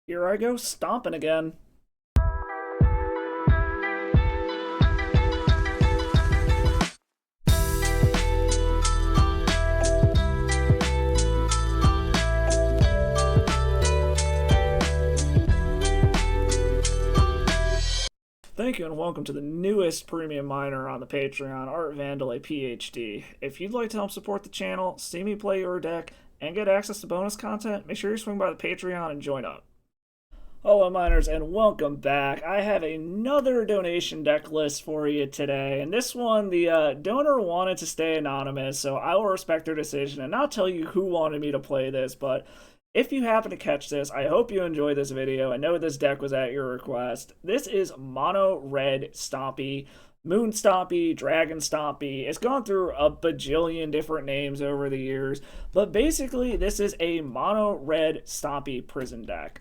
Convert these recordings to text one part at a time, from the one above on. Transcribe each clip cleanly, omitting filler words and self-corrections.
Here I go stomping again. Thank you and welcome to the newest premium miner on the Patreon, Art Vandal, a PhD. If you'd like to help support the channel, see me play your deck, and get access to bonus content, make sure you swing by the Patreon and join up. Hello miners and welcome back. I have another donation deck list for you today, and this one the donor wanted to stay anonymous, so I will respect their decision and not tell you who wanted me to play this, but if you happen to catch this, I hope you enjoy this video. I know this deck was at your request. This is Mono Red Stompy, Moon Stompy, Dragon Stompy. It's gone through a bajillion different names over the years, but basically this is a Mono Red Stompy prison deck.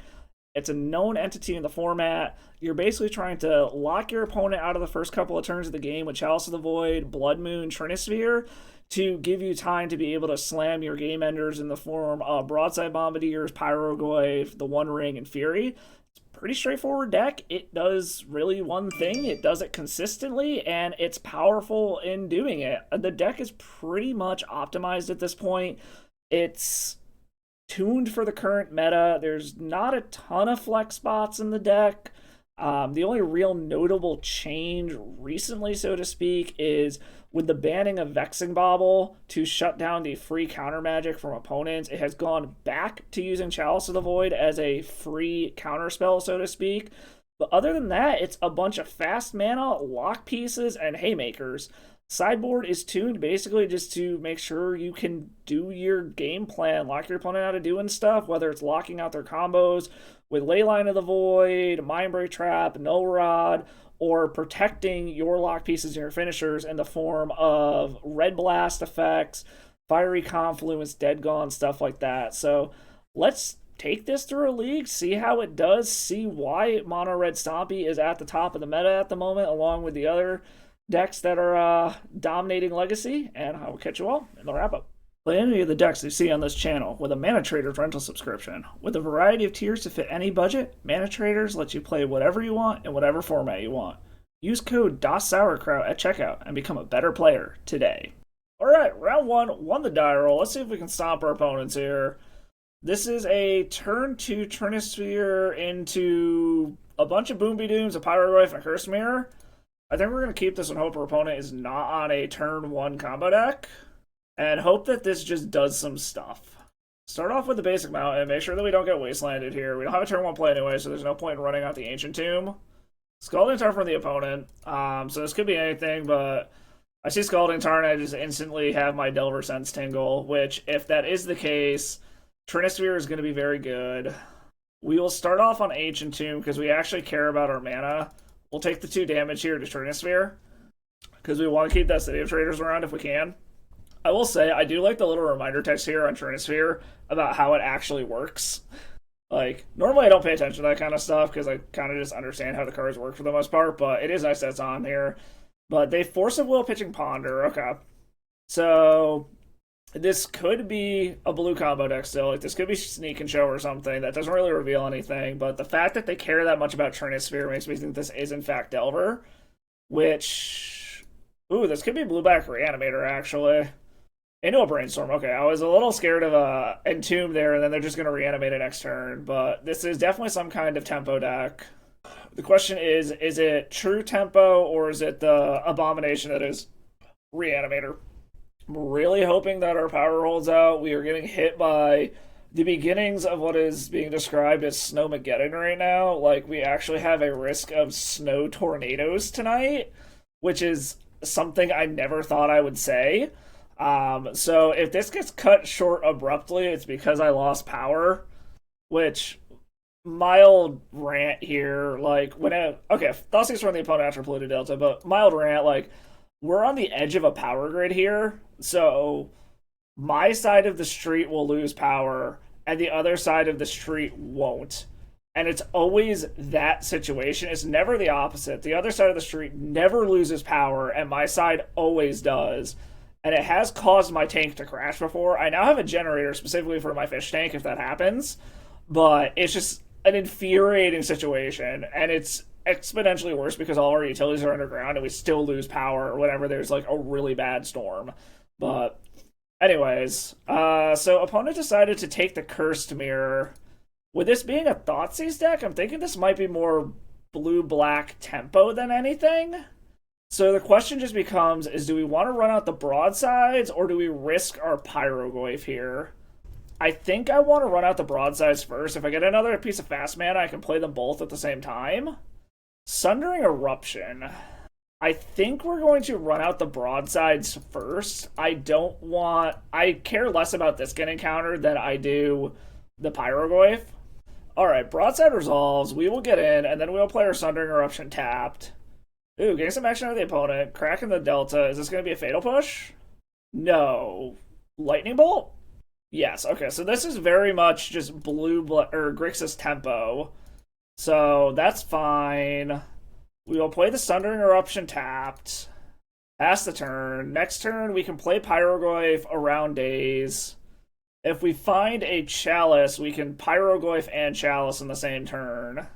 It's a known entity in the format. You're basically trying to lock your opponent out of the first couple of turns of the game with Chalice of the Void, Blood Moon, Trinisphere, to give you time to be able to slam your game enders in the form of Broadside Bombardiers, Pyrogoyf, the One Ring, and Fury. It's a pretty straightforward deck. It does really one thing. It does it consistently, and it's powerful in doing it. The deck is pretty much optimized at this point. It's tuned for the current meta. There's not a ton of flex spots in the deck. The only real notable change recently, so to speak, is with the banning of Vexing Bauble to shut down the free counter magic from opponents. It has gone back to using Chalice of the Void as a free counter spell, so to speak. But other than that, it's a bunch of fast mana, lock pieces, and haymakers. Sideboard is tuned basically just to make sure you can do your game plan, lock your opponent out of doing stuff, whether it's locking out their combos with Leyline of the Void, Mindbreak Trap, Null Rod, or protecting your lock pieces and your finishers in the form of Red Blast effects, Fiery Confluence, Dead Gone, stuff like that. So let's take this through a league, see how it does, see why Mono Red Stompy is at the top of the meta at the moment, along with the other decks that are dominating Legacy, and I will catch you all in the wrap-up. Play any of the decks you see on this channel with a Mana Traders rental subscription. With a variety of tiers to fit any budget, Mana Traders lets you play whatever you want in whatever format you want. Use code DasSourKraut at checkout and become a better player today. Alright, round one, won the die roll. Let's see if we can stomp our opponents here. This is a turn 2 Trinisphere into a bunch of Boomby Dooms, a Pyrogoyf, and a Curse Mirror. I think we're going to keep this and hope our opponent is not on a turn 1 combo deck, and hope that this just does some stuff. Start off with the basic mountain, make sure that we don't get wastelanded here. We don't have a turn 1 play anyway, so there's no point in running out the Ancient Tomb. Scalding Tarn from the opponent, so this could be anything, but I see Scalding Tarn, I just instantly have my Delver Sense tingle, which, if that is the case, Trinisphere is going to be very good. We will start off on Ancient Tomb, because we actually care about our mana. We'll take the 2 damage here to Trinisphere, because we want to keep that City of Traders around if we can. I will say, I do like the little reminder text here on Trinisphere about how it actually works. Like, normally I don't pay attention to that kind of stuff, because I kind of just understand how the cards work for the most part, but it is nice that it's on here. But they Force of Will pitching Ponder, okay. So, this could be a blue combo deck still. Like, this could be Sneak and Show or something. That doesn't really reveal anything, but the fact that they care that much about Trinisphere makes me think this is, in fact, Delver. Which... Ooh, this could be Blueback Reanimator, actually. Into a Brainstorm. Okay, I was a little scared of Entomb there, and then they're just going to reanimate it next turn. But this is definitely some kind of tempo deck. The question is it true tempo, or is it the abomination that is Reanimator? I'm really hoping that our power holds out. We are getting hit by the beginnings of what is being described as Snowmageddon right now. Like, we actually have a risk of snow tornadoes tonight, which is something I never thought I would say. So if this gets cut short abruptly, it's because I lost power, which, mild rant here, like, okay, Thoughtseek's from the opponent after Polluted Delta, but mild rant, like, we're on the edge of a power grid here, so my side of the street will lose power, and the other side of the street won't. And it's always that situation. It's never the opposite. The other side of the street never loses power, and my side always does. And it has caused my tank to crash before. I now have a generator specifically for my fish tank if that happens. But it's just, an infuriating situation, and it's exponentially worse because all our utilities are underground and we still lose power whenever there's like a really bad storm. But anyways, so opponent decided to take the Cursed Mirror. With this being a Thoughtseize deck, I'm thinking this might be more blue-black tempo than anything. So the question just becomes, do we want to run out the broadsides, or do we risk our Pyrogoyf here? I think I want to run out the broadsides first. If I get another piece of fast mana, I can play them both at the same time. Sundering Eruption. I think we're going to run out the broadsides first. I care less about this getting countered than I do the Pyrogoyf. Alright, broadside resolves. We will get in, and then we'll play our Sundering Eruption tapped. Ooh, getting some action out of the opponent. Cracking the Delta. Is this going to be a Fatal Push? No. Lightning Bolt? Yes, okay, so this is very much just Grixis tempo. So that's fine. We will play the Sundering Eruption tapped. Pass the turn. Next turn, we can play Pyrogoyf around Daze. If we find a Chalice, we can Pyrogoyf and Chalice in the same turn.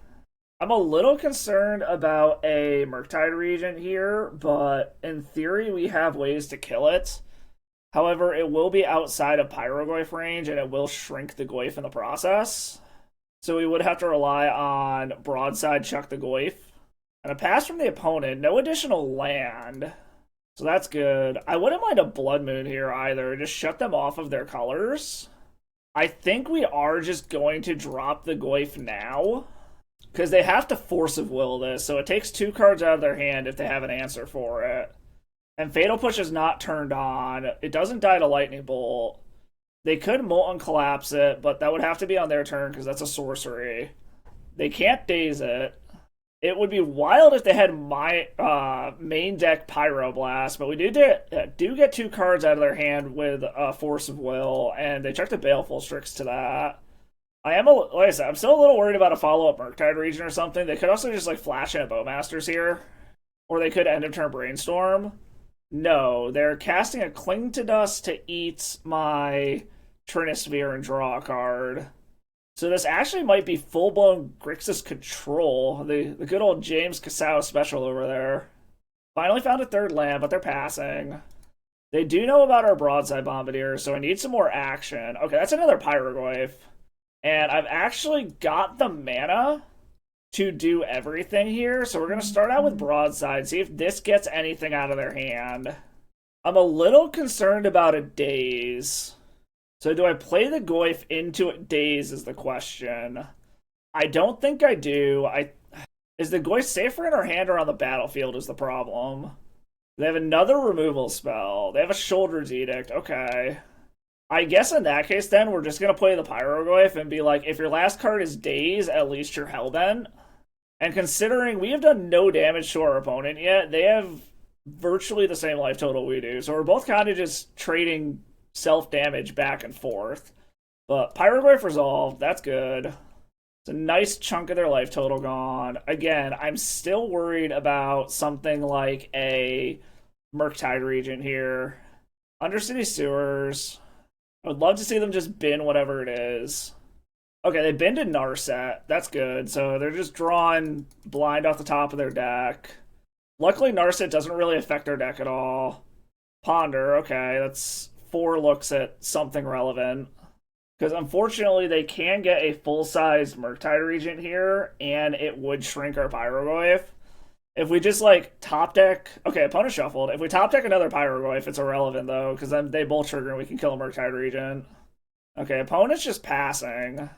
I'm a little concerned about a Murktide Regent here, but in theory, we have ways to kill it. However, it will be outside of Pyrogoyf range, and it will shrink the Goyf in the process. So we would have to rely on Broadside Chuck the Goyf. And a pass from the opponent, no additional land. So that's good. I wouldn't mind a Blood Moon here either. Just shut them off of their colors. I think we are just going to drop the Goyf now, because they have to Force of Will this, so it takes 2 cards out of their hand if they have an answer for it. And Fatal Push is not turned on. It doesn't die to Lightning Bolt. They could Molten Collapse it, but that would have to be on their turn because that's a sorcery. They can't Daze it. It would be wild if they had my main deck Pyroblast, but we do get 2 cards out of their hand with Force of Will, and they checked a Baleful Strix to that. Like I said, I'm still a little worried about a follow-up Murktide Region or something. They could also just like flash in a Bowmasters here, or they could end of turn Brainstorm. No, they're casting a Cling to Dust to eat my Trinisphere and draw a card. So this actually might be full-blown Grixis control. The good old James Casau special over there. Finally found a 3rd land, but they're passing. They do know about our Broadside Bombardier, so I need some more action. Okay, that's another Pyrogoyf. And I've actually got the mana to do everything here, so we're going to start out with Broadside, see if this gets anything out of their hand. I'm a little concerned about a Daze. So do I play the Goyf into a Daze is the question. I don't think I do. Is the Goyf safer in our hand or on the battlefield is the problem. They have another removal spell. They have a Shoulder's Edict. Okay. I guess in that case then, we're just going to play the Pyrogoyf and be like, if your last card is Daze, at least you're Hellbent. And considering we have done no damage to our opponent yet, they have virtually the same life total we do. So we're both kind of just trading self-damage back and forth. But Pyrogoyf resolved, that's good. It's a nice chunk of their life total gone. Again, I'm still worried about something like a Murktide Regent here. Undercity Sewers. I would love to see them just bin whatever it is. Okay, they binned a Narset. That's good. So they're just drawing blind off the top of their deck. Luckily, Narset doesn't really affect their deck at all. Ponder, okay, that's 4 looks at something relevant. Because unfortunately, they can get a full-sized Murktide Regent here, and it would shrink our Pyrogoyf. If we just, like, top deck... Okay, opponent shuffled. If we top deck another Pyrogoyf, it's irrelevant, though, because then they both trigger and we can kill a Murktide Regent. Okay, opponent's just passing.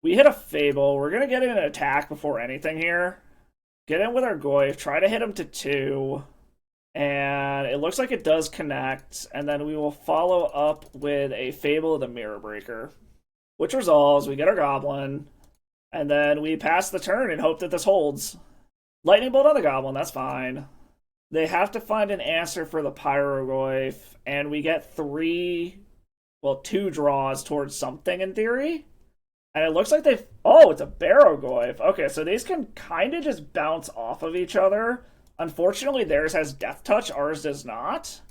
We hit a Fable. We're going to get in an attack before anything here. Get in with our Goyf. Try to hit him to 2. And it looks like it does connect. And then we will follow up with a Fable of the Mirror Breaker. Which resolves. We get our Goblin. And then we pass the turn and hope that this holds. Lightning Bolt on the Goblin. That's fine. They have to find an answer for the Pyrogoyf. And we get 2 draws towards something in theory. And it looks like they've... Oh, it's a Barrogoyf. Okay, so these can kind of just bounce off of each other. Unfortunately, theirs has Death Touch. Ours does not.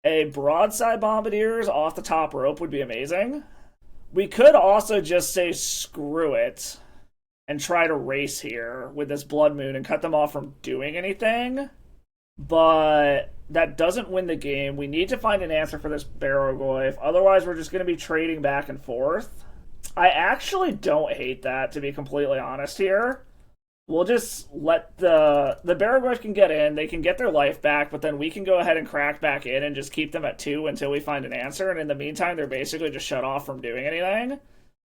A Broadside Bombardiers off the top rope would be amazing. We could also just say screw it and try to race here with this Blood Moon and cut them off from doing anything. But that doesn't win the game. We need to find an answer for this Barrogoyf. Otherwise, we're just going to be trading back and forth. I actually don't hate that, to be completely honest here. We'll just let the Barrogoyf can get in, they can get their life back, but then we can go ahead and crack back in and just keep them at 2 until we find an answer, and in the meantime, they're basically just shut off from doing anything.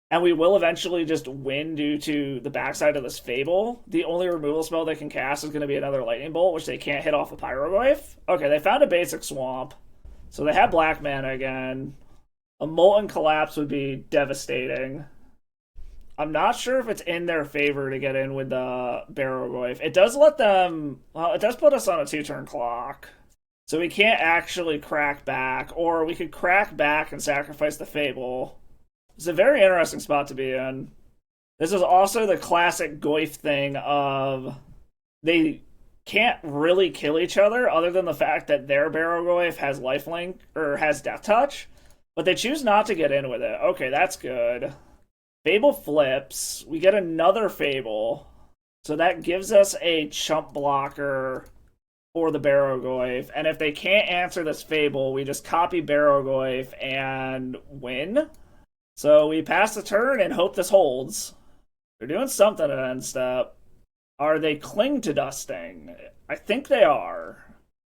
And we will eventually just win due to the backside of this Fable. The only removal spell they can cast is going to be another Lightning Bolt, which they can't hit off a Pyrogoyf. Okay, they found a basic Swamp. So they have black mana again. A Molten Collapse would be devastating. I'm not sure if it's in their favor to get in with the Barrogoyf. It does let them... Well, it does put us on a 2-turn clock. So we can't actually crack back. Or we could crack back and sacrifice the Fable. It's a very interesting spot to be in. This is also the classic Goyf thing of... They can't really kill each other other than the fact that their Barrogoyf has lifelink, or has Death Touch. But they choose not to get in with it. Okay, that's good. Fable flips. We get another Fable. So that gives us a chump blocker for the Barrogoyf. And if they can't answer this Fable, we just copy Barrogoyf and win. So we pass the turn and hope this holds. They're doing something at end step. Are they Cling to Dusting? I think they are.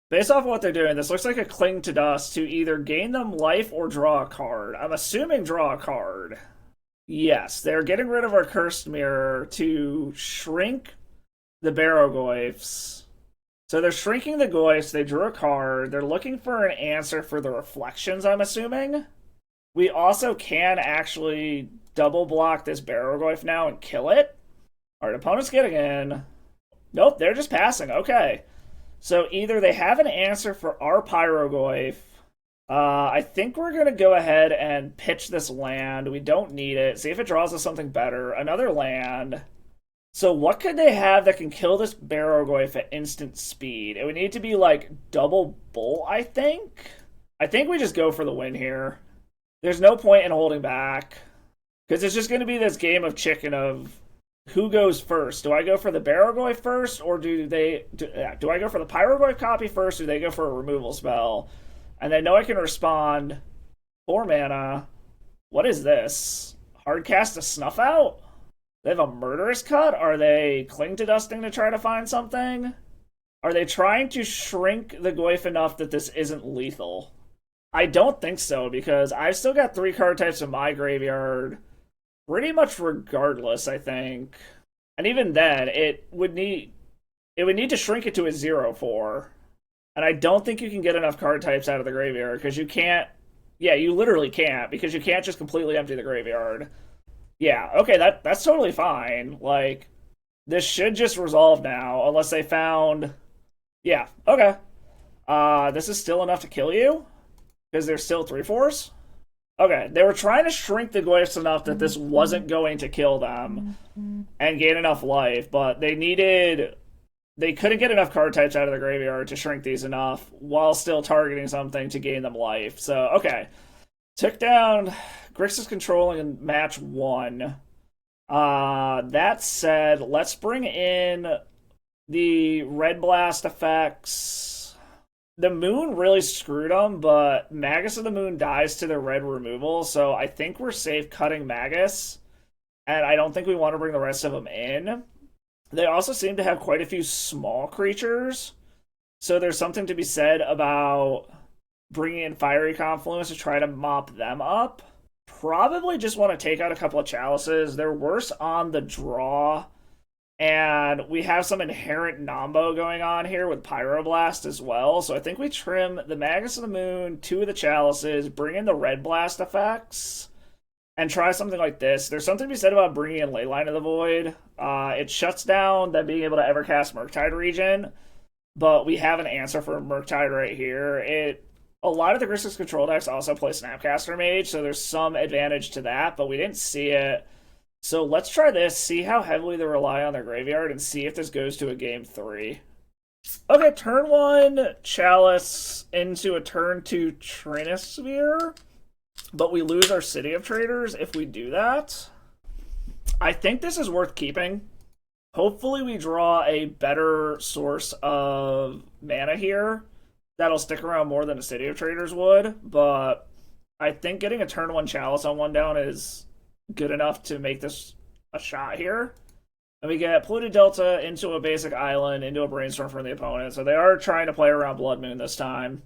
Based off of what they're doing, this looks like a Cling to Dust to either gain them life or draw a card. I'm assuming draw a card. Yes, they're getting rid of our Cursed Mirror to shrink the Barrogoyfs. So they're shrinking the Goyfs, they drew a card, they're looking for an answer for the Reflections, I'm assuming. We also can actually double block this Barrogoyf now and kill it. Alright, opponent's getting in. Nope, they're just passing, okay. So either they have an answer for our Pyrogoyf. I think we're going to go ahead and pitch this land. We don't need it. See if it draws us something better. Another land. So what could they have that can kill this Barrogoyf at instant speed? It would need to be like double bolt, I think. I think we just go for the win here. There's no point in holding back. Because it's just going to be this game of chicken of who goes first. Do I go for the Barrogoyf first, or do I go for the Pyrogoyf copy first, or do they go for a removal spell? And they know I can respond. 4 mana. What is this? Hardcast a Snuff Out? They have a Murderous Cut? Are they Cling to Dusting to try to find something? Are they trying to shrink the Goyf enough that this isn't lethal? I don't think so, because I've still got 3 card types in my graveyard. Pretty much regardless, I think. And even then, it would need to shrink it to a 0/4. And I don't think you can get enough card types out of the graveyard, because you can't... Yeah, you literally can't, because you can't just completely empty the graveyard. Yeah, okay, that's totally fine. Like, this should just resolve now, unless they found... Yeah, okay. This is still enough to kill you? Because there's still 3/4s? Okay, they were trying to shrink the Goyfs enough that this wasn't going to kill them and gain enough life, but they couldn't get enough card types out of the graveyard to shrink these enough while still targeting something to gain them life. So, okay. Took down Grixis controlling in match 1. That said, let's bring in the Red Blast effects. The Moon really screwed them, but Magus of the Moon dies to the red removal, so I think we're safe cutting Magus, and I don't think we want to bring the rest of them in. They also seem to have quite a few small creatures, so there's something to be said about bringing in Fiery Confluence to try to mop them up. Probably just want to take out a couple of Chalices. They're worse on the draw, and we have some inherent Nombo going on here with Pyroblast as well, so I think we trim the Magus of the Moon, 2 of the Chalices, bring in the Red Blast effects, and try something like this. There's something to be said about bringing in Leyline of the Void. It shuts down them being able to ever cast Murktide Region, but we have an answer for Murktide right here. A lot of the Grixis control decks also play Snapcaster Mage, so there's some advantage to that, but we didn't see it. So let's try this, see how heavily they rely on their graveyard, and see if this goes to a game 3. Okay, turn 1, Chalice into a turn 2 Trinisphere, but we lose our City of Traders if we do that. I think this is worth keeping. Hopefully we draw a better source of mana here that'll stick around more than a City of Traders would, but I think getting a turn 1 Chalice on 1 down is good enough to make this a shot here. And we get Polluted Delta into a basic island, into a Brainstorm from the opponent, so they are trying to play around Blood Moon this time,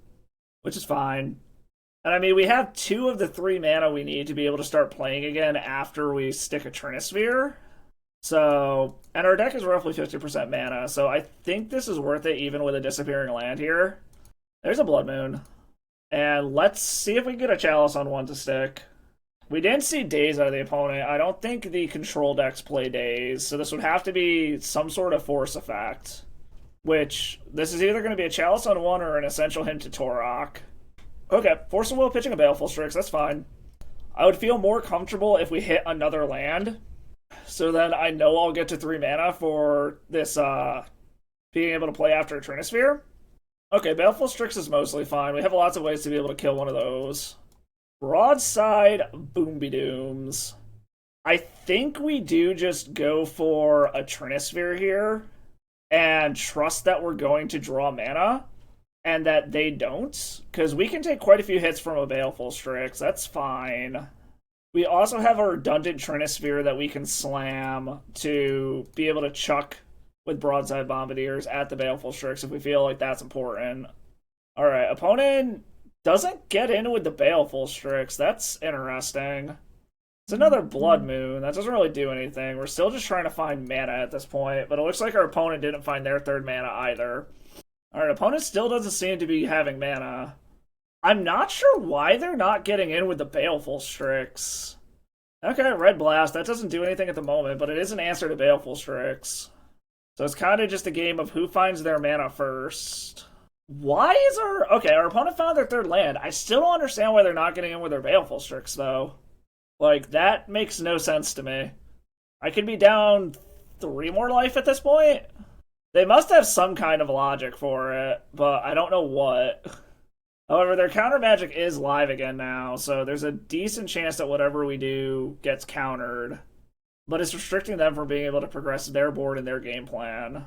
which is fine. And I mean, we have 2 of the 3 mana we need to be able to start playing again after we stick a Trinisphere. So, and our deck is roughly 50% mana, so I think this is worth it even with a disappearing land here. There's a Blood Moon. And let's see if we can get a Chalice on 1 to stick. We didn't see Daze out of the opponent. I don't think the control decks play Daze, so this would have to be some sort of force effect. Which, this is either going to be a Chalice on 1 or an Essential Hint to Torok. Okay, Force of Will pitching a Baleful Strix, that's fine. I would feel more comfortable if we hit another land. So then I know I'll get to 3 mana for this being able to play after a Trinisphere. Okay, Baleful Strix is mostly fine. We have lots of ways to be able to kill one of those. Broadside Boom-be-dooms. I think we do just go for a Trinisphere here and trust that we're going to draw mana and that they don't, because we can take quite a few hits from a Baleful Strix. That's fine. We also have a redundant Trinisphere that we can slam to be able to chuck with Broadside Bombardiers at the Baleful Strix if we feel like that's important. Alright, opponent doesn't get in with the Baleful Strix. That's interesting. It's another Blood Moon. That doesn't really do anything. We're still just trying to find mana at this point, but it looks like our opponent didn't find their 3rd mana either. Alright, opponent still doesn't seem to be having mana. I'm not sure why they're not getting in with the Baleful Strix. Okay, Red Blast. That doesn't do anything at the moment, but it is an answer to Baleful Strix. So it's kind of just a game of who finds their mana first. Why is our... Okay, our opponent found their 3rd land. I still don't understand why they're not getting in with their Baleful Strix, though. Like, that makes no sense to me. I could be down 3 more life at this point? They must have some kind of logic for it, but I don't know what. However, their counter magic is live again now, so there's a decent chance that whatever we do gets countered. But it's restricting them from being able to progress their board and their game plan.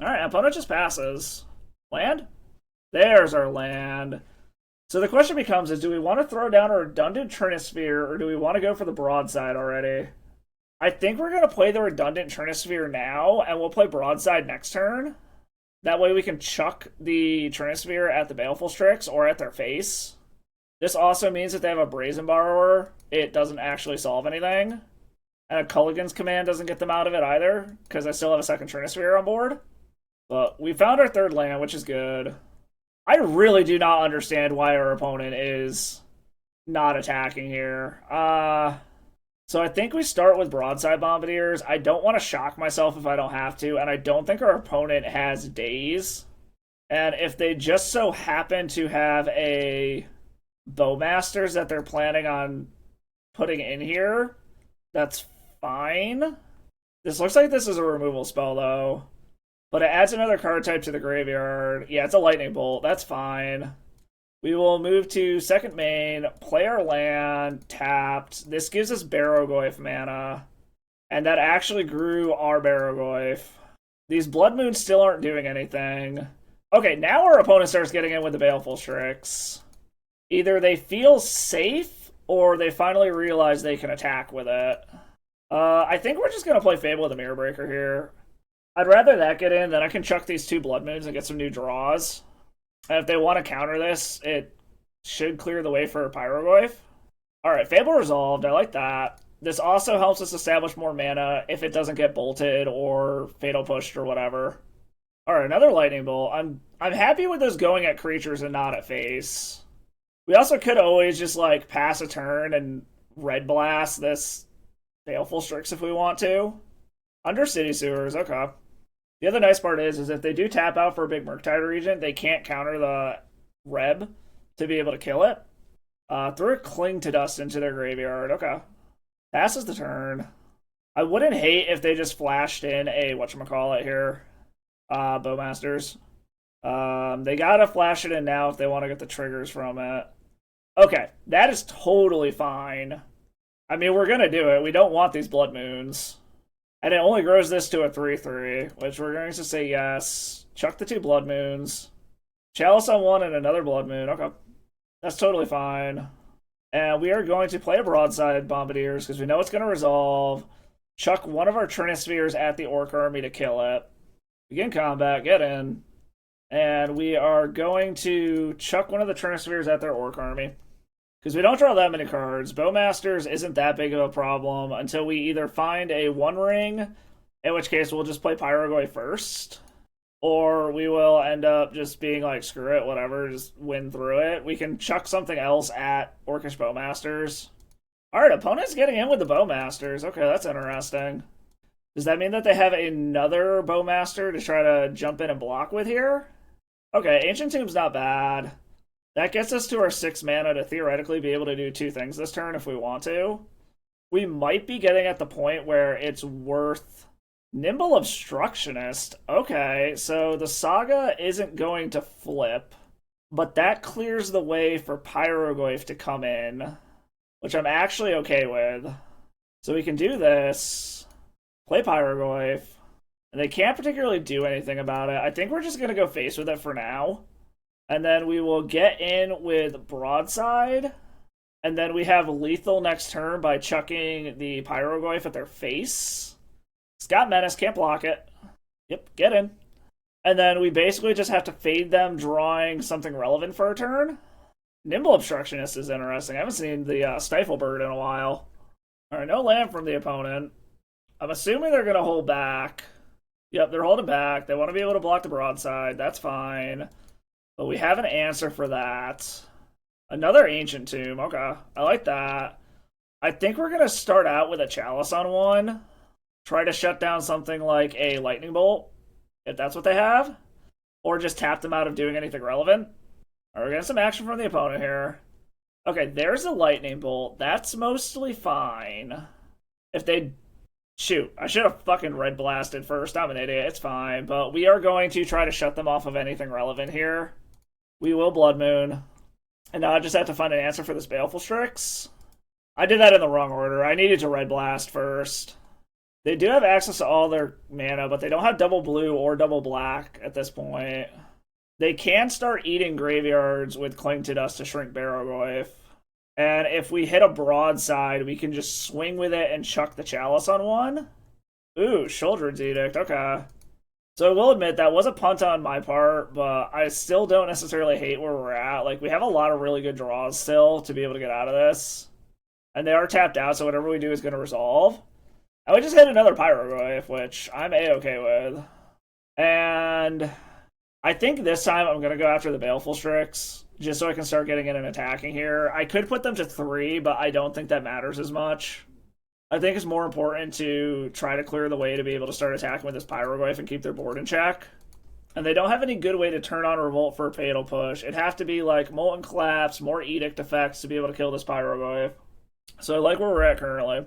Alright, opponent just passes. Land? There's our land. So the question becomes is, do we want to throw down a redundant Trinisphere, or do we want to go for the Broadside already? I think we're going to play the redundant Trinisphere now, and we'll play Broadside next turn. That way we can chuck the Trinisphere at the Baleful Strix or at their face. This also means that they have a Brazen Borrower. It doesn't actually solve anything. And a Culligan's Command doesn't get them out of it either, because I still have a 2nd Trinisphere on board. But we found our 3rd land, which is good. I really do not understand why our opponent is not attacking here. So I think we start with Broadside Bombardiers. I don't want to shock myself if I don't have to, and I don't think our opponent has Daze. And if they just so happen to have a Bowmasters that they're planning on putting in here, that's fine. This looks like this is a removal spell, though. But it adds another card type to the graveyard. Yeah, it's a Lightning Bolt. That's fine. We will move to 2nd main, play our land, tapped. This gives us Barrogoyf mana. And that actually grew our Barrogoyf. These Blood Moons still aren't doing anything. Okay, now our opponent starts getting in with the Baleful Strix. Either they feel safe, or they finally realize they can attack with it. I think we're just going to play Fable of the Mirror Breaker here. I'd rather that get in, then I can chuck these 2 Blood Moons and get some new draws. And if they want to counter this, it should clear the way for a Pyrogoyf. Alright, Fable resolved. I like that. This also helps us establish more mana if it doesn't get bolted or fatal pushed or whatever. Alright, another Lightning Bolt. I'm happy with this going at creatures and not at face. We also could always just, like, pass a turn and Red Blast this Baleful Strix if we want to. Under City Sewers, okay. The other nice part is if they do tap out for a big Murktide Regent, they can't counter the Reb to be able to kill it. Throw a Cling to Dust into their graveyard, okay. Passes the turn. I wouldn't hate if they just flashed in a, whatchamacallit here, Bowmasters. They gotta flash it in now if they want to get the triggers from it. Okay, that is totally fine. I mean, we're gonna do it. We don't want these Blood Moons. And it only grows this to a 3/3, which we're going to say yes. Chuck the 2 Blood Moons. Chalice on 1 and another Blood Moon. Okay. That's totally fine. And we are going to play a Broadside Bombardiers because we know it's going to resolve. Chuck one of our Trinispheres at the Orc Army to kill it. Begin combat, get in. And we are going to chuck one of the Trinispheres at their Orc Army. Because we don't draw that many cards. Bowmasters isn't that big of a problem until we either find a 1-ring, in which case we'll just play Pyrogoy first, or we will end up just being like, screw it, whatever, just win through it. We can chuck something else at Orcish Bowmasters. Alright, opponent's getting in with the Bowmasters. Okay, that's interesting. Does that mean that they have another Bowmaster to try to jump in and block with here? Okay, Ancient Tomb's not bad. That gets us to our 6 mana to theoretically be able to do 2 things this turn if we want to. We might be getting at the point where it's worth... Nimble Obstructionist. Okay, so the Saga isn't going to flip, but that clears the way for Pyrogoyf to come in, which I'm actually okay with. So we can do this, play Pyrogoyf, and they can't particularly do anything about it. I think we're just going to go face with it for now. And then we will get in with Broadside. And then we have lethal next turn by chucking the Pyrogoyf at their face. It's got Menace, can't block it. Yep, get in. And then we basically just have to fade them, drawing something relevant for a turn. Nimble Obstructionist is interesting. I haven't seen the Stifle Bird in a while. Alright, no land from the opponent. I'm assuming they're going to hold back. Yep, they're holding back. They want to be able to block the Broadside. That's fine. But we have an answer for that. Another Ancient Tomb. Okay, I like that. I think we're going to start out with a Chalice on 1. Try to shut down something like a Lightning Bolt, if that's what they have. Or just tap them out of doing anything relevant. Alright, we're getting some action from the opponent here. Okay, there's a Lightning Bolt. That's mostly fine. If they... Shoot, I should have fucking Red Blasted first. I'm an idiot. It's fine. But we are going to try to shut them off of anything relevant here. We will Blood Moon. And now I just have to find an answer for this Baleful Strix. I did that in the wrong order. I needed to Red Blast first. They do have access to all their mana, but they don't have double blue or double black at this point. They can start eating graveyards with Cling to Dust to shrink Barrogoyf. And if we hit a Broadside, we can just swing with it and chuck the Chalice on 1. Ooh, Shouldred's Edict, okay. So I will admit, that was a punt on my part, but I still don't necessarily hate where we're at. Like, we have a lot of really good draws still to be able to get out of this. And they are tapped out, so whatever we do is going to resolve. And we just hit another Pyrogoyf, which I'm A-okay with. And I think this time I'm going to go after the Baleful Strix, just so I can start getting in and attacking here. I could put them to 3, but I don't think that matters as much. I think it's more important to try to clear the way to be able to start attacking with this Pyrogoyf and keep their board in check. And they don't have any good way to turn on Revolt for a Fatal Push. It'd have to be like Molten Collapse, more Edict effects to be able to kill this Pyrogoyf. So I like where we're at currently.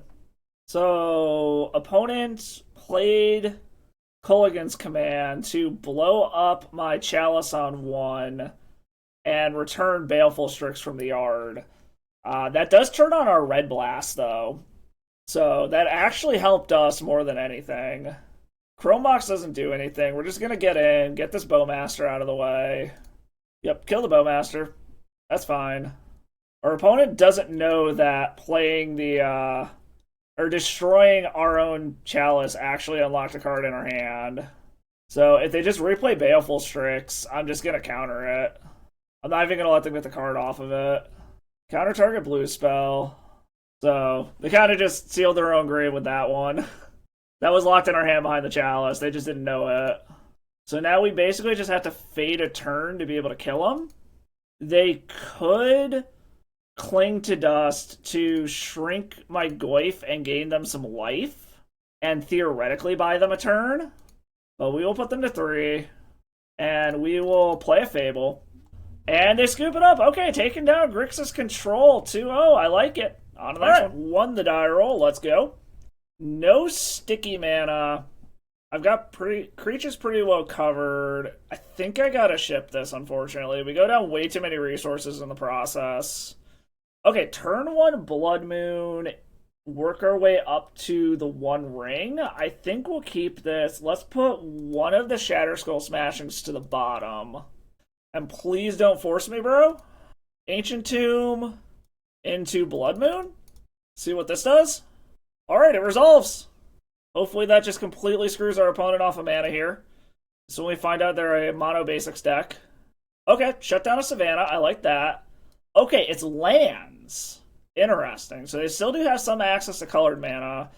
So, opponent played Culligan's Command to blow up my Chalice on 1 and return Baleful Strix from the yard. That does turn on our Red Blast, though. So, that actually helped us more than anything. Chrome Box doesn't do anything. We're just going to get in, get this Bowmaster out of the way. Yep, kill the Bowmaster. That's fine. Our opponent doesn't know that playing the... or destroying our own Chalice actually unlocked a card in our hand. So if they just replay Baleful Strix, I'm just going to counter it. I'm not even going to let them get the card off of it. Counter target blue spell. So they kind of just sealed their own grave with that one. That was locked in our hand behind the Chalice. They just didn't know it. So now we basically just have to fade a turn to be able to kill them. They could Cling to Dust to shrink my Goyf and gain them some life, and theoretically buy them a turn. But we will put them to 3, and we will play a Fable. And they scoop it up. Okay, taking down Grixis Control 2-0. I like it. On to the next one. Won the die roll. Let's go. No sticky mana. I've got creatures pretty well covered. I think I gotta ship this, unfortunately. We go down way too many resources in the process. Okay, turn 1 Blood Moon work our way up to the One Ring. I think we'll keep this. Let's put one of the Shatter Skull Smashings to the bottom. And please don't force me, bro. Ancient Tomb into Blood Moon. See what this does? Alright, it resolves. Hopefully that just completely screws our opponent off of mana here. So when we find out they're a mono basics deck. Okay, shut down a Savannah. I like that. Okay, it's lands. Interesting. So they still do have some access to colored mana.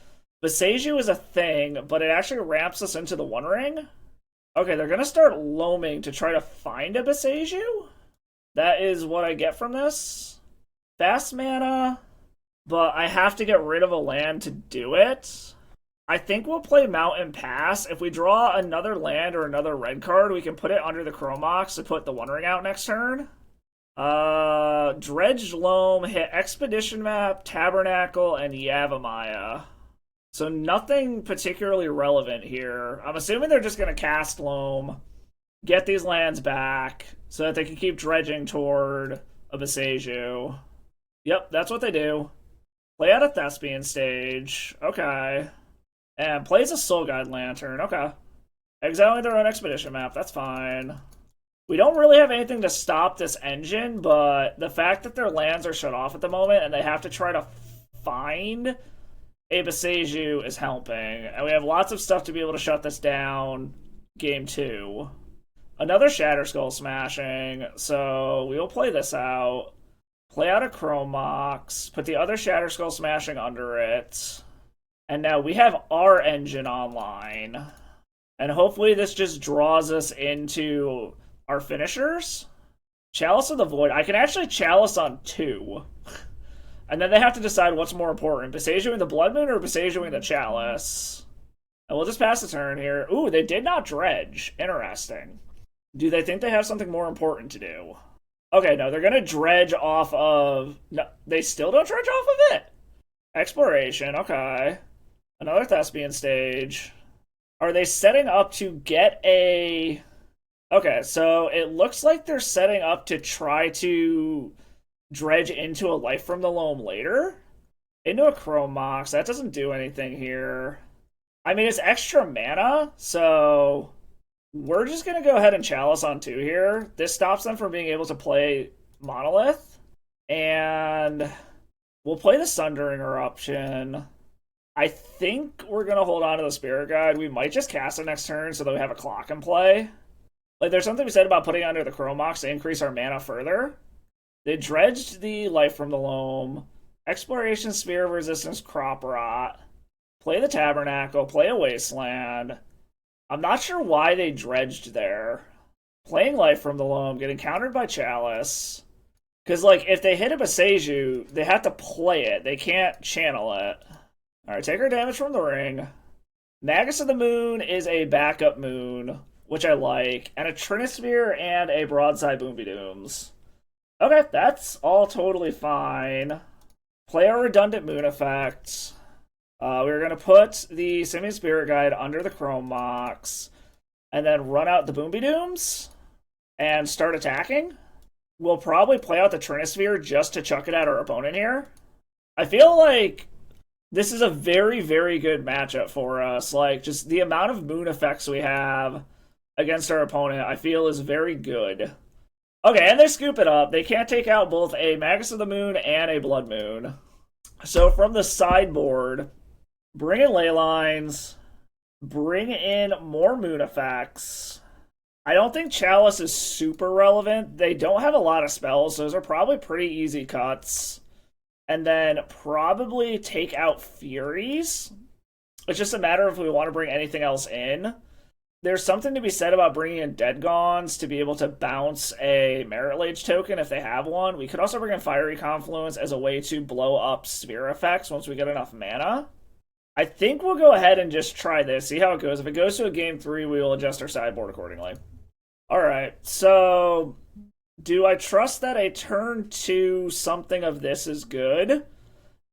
Beseiju is a thing, but it actually ramps us into the One Ring. Okay, they're going to start loaming to try to find a Beseiju. That is what I get from this. Fast mana, but I have to get rid of a land to do it. I think we'll play Mountain Pass. If we draw another land or another red card, we can put it under the Chromox to put the One Ring out next turn. Dredged Loam, hit Expedition Map, Tabernacle, and Yavimaya. So nothing particularly relevant here. I'm assuming they're just going to cast Loam, get these lands back, so that they can keep dredging toward a Beseiju. Yep, that's what they do. Play out a Thespian stage. Okay. And plays a Soul Guide Lantern. Okay. Exiling their own Expedition Map. That's fine. We don't really have anything to stop this engine, but the fact that their lands are shut off at the moment and they have to try to find a Beseiju is helping. And we have lots of stuff to be able to shut this down. Game 2. Another Shatter Skull Smashing, so we will play this out. Play out a Chromox, put the other Shatter Skull Smashing under it. And now we have our engine online. And hopefully this just draws us into our finishers. Chalice of the Void. I can actually Chalice on 2. And then they have to decide what's more important. Beseijuing the Blood Moon or Beseijuing the Chalice? And we'll just pass the turn here. Ooh, they did not dredge. Interesting. Do they think they have something more important to do? Okay, no, they're going to dredge off of... No, they still don't dredge off of it? Exploration, okay. Another Thespian stage. Are they setting up to get a... Okay, so it looks like they're setting up to try to dredge into a Life from the Loam later. Into a Chromox. That doesn't do anything here. I mean, it's extra mana, so we're just going to go ahead and Chalice on 2 here. This stops them from being able to play Monolith. And we'll play the Sundering Eruption. I think we're going to hold on to the Spirit Guide. We might just cast it next turn so that we have a clock in play. Like, there's something we said about putting under the Chromox to increase our mana further. They dredged the Life from the Loam. Exploration, Sphere of Resistance, Crop Rot. Play the Tabernacle, play a Wasteland. I'm not sure why they dredged there. Playing Life from the Loam, getting countered by Chalice. Because, like, if they hit a Beseiju, they have to play it. They can't channel it. Alright, take our damage from the ring. Magus of the Moon is a backup moon, which I like. And a Trinisphere and a Broadside Boombydooms. Okay, that's all totally fine. Play our redundant moon effect. We're going to put the Simian Spirit Guide under the Chromox. And then run out the Boombydooms. And start attacking. We'll probably play out the Trinisphere just to chuck it at our opponent here. I feel like this is a very, very good matchup for us. Like, just the amount of moon effects we have against our opponent, I feel is very good. Okay, and they scoop it up. They can't take out both a Magus of the Moon and a Blood Moon. So from the sideboard, bring in ley lines, bring in more moon effects. I don't think Chalice is super relevant. They don't have a lot of spells, so those are probably pretty easy cuts. And then probably take out Furies. It's just a matter of if we want to bring anything else in. There's something to be said about bringing in Dead Gons to be able to bounce a Merit Lage token if they have one. We could also bring in Fiery Confluence as a way to blow up Sphere effects once we get enough mana. I think we'll go ahead and just try this, see how it goes. If it goes to a game 3, we will adjust our sideboard accordingly. Alright, so do I trust that a turn 2 something of this is good?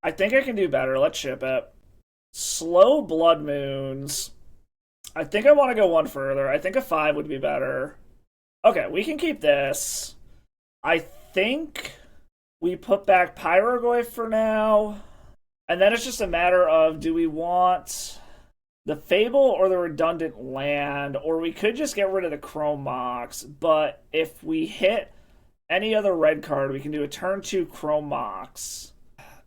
I think I can do better. Let's ship it. Slow Blood Moons. I think I want to go one further. I think a 5 would be better. Okay, we can keep this. I think we put back Pyrogoyf for now. And then it's just a matter of, do we want the Fable or the redundant land, or we could just get rid of the Chrome Mox, but if we hit any other red card, we can do a turn 2 Chrome Mox.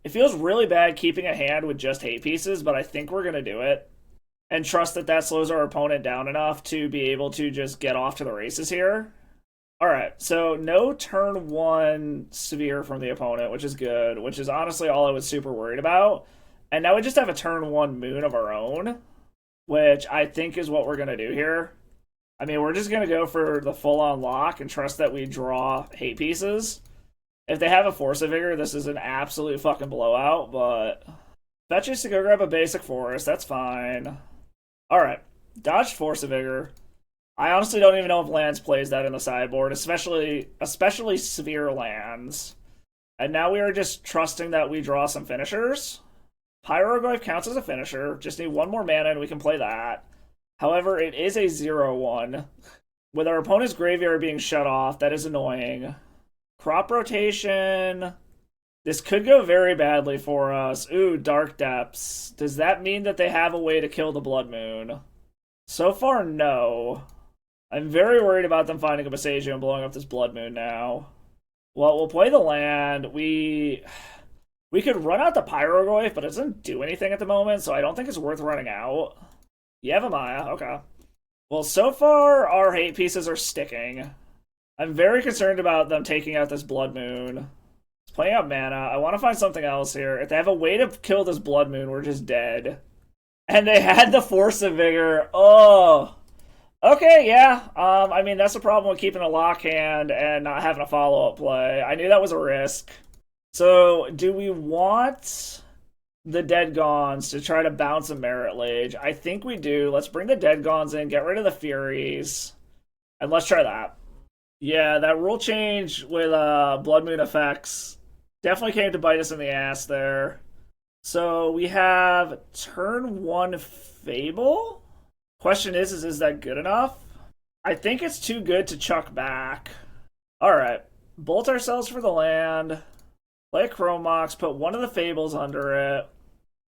It feels really bad keeping a hand with just hate pieces, but I think we're going to do it. And trust that that slows our opponent down enough to be able to just get off to the races here. Alright, so no turn 1 Severe from the opponent, which is good, which is honestly all I was super worried about. And now we just have a turn 1 Moon of our own, which I think is what we're going to do here. I mean, we're just going to go for the full-on lock and trust that we draw hate pieces. If they have a Force of Vigor, this is an absolute fucking blowout, but fetches to go grab a basic forest, that's fine. Alright, dodged Force of Vigor. I honestly don't even know if lands plays that in the sideboard, especially severe lands. And now we are just trusting that we draw some finishers. Pyroglyph counts as a finisher. Just need one more mana and we can play that. However, it is a 0-1. With our opponent's graveyard being shut off, that is annoying. Crop rotation. This could go very badly for us. Ooh, Dark Depths. Does that mean that they have a way to kill the Blood Moon? So far, no. I'm very worried about them finding a Boseiju and blowing up this Blood Moon now. Well, we'll play the land. We could run out the Pyroglyph, but it doesn't do anything at the moment, so I don't think it's worth running out. Yavimaya, okay. Well, so far, our hate pieces are sticking. I'm very concerned about them taking out this Blood Moon. It's playing out mana. I want to find something else here. If they have a way to kill this Blood Moon, we're just dead. And they had the Force of Vigor. Oh. Okay, yeah. I mean, that's the problem with keeping a lock hand and not having a follow-up play. I knew that was a risk. So, do we want the Dead Gons to try to bounce a Merit Lage? I think we do. Let's bring the Dead Gons in, get rid of the Furies, and let's try that. Yeah, that rule change with Blood Moon effects definitely came to bite us in the ass there. So, we have turn 1 Fable? Question is that good enough? I think it's too good to chuck back. Alright, bolt ourselves for the land, play a Chrome Mox, put one of the Fables under it,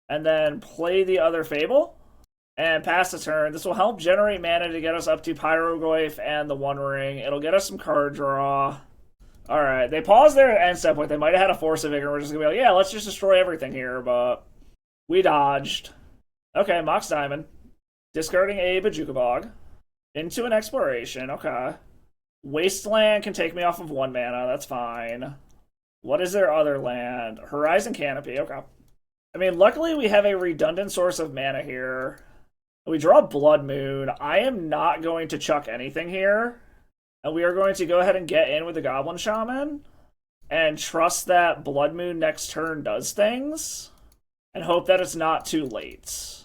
and then play the other Fable, and pass the turn. This will help generate mana to get us up to Pyroglyph and the One Ring. It'll get us some card draw. Alright, they paused their end step point. They might have had a Force of Vigor. We're just going to be like, yeah, let's just destroy everything here, but we dodged. Okay, Mox Diamond. Discarding a Bojuka Bog. Into an Exploration, okay. Wasteland can take me off of 1 mana, that's fine. What is their other land? Horizon Canopy, okay. I mean, luckily we have a redundant source of mana here. We draw Blood Moon. I am not going to chuck anything here. And we are going to go ahead and get in with the Goblin Shaman. And trust that Blood Moon next turn does things. And hope that it's not too late.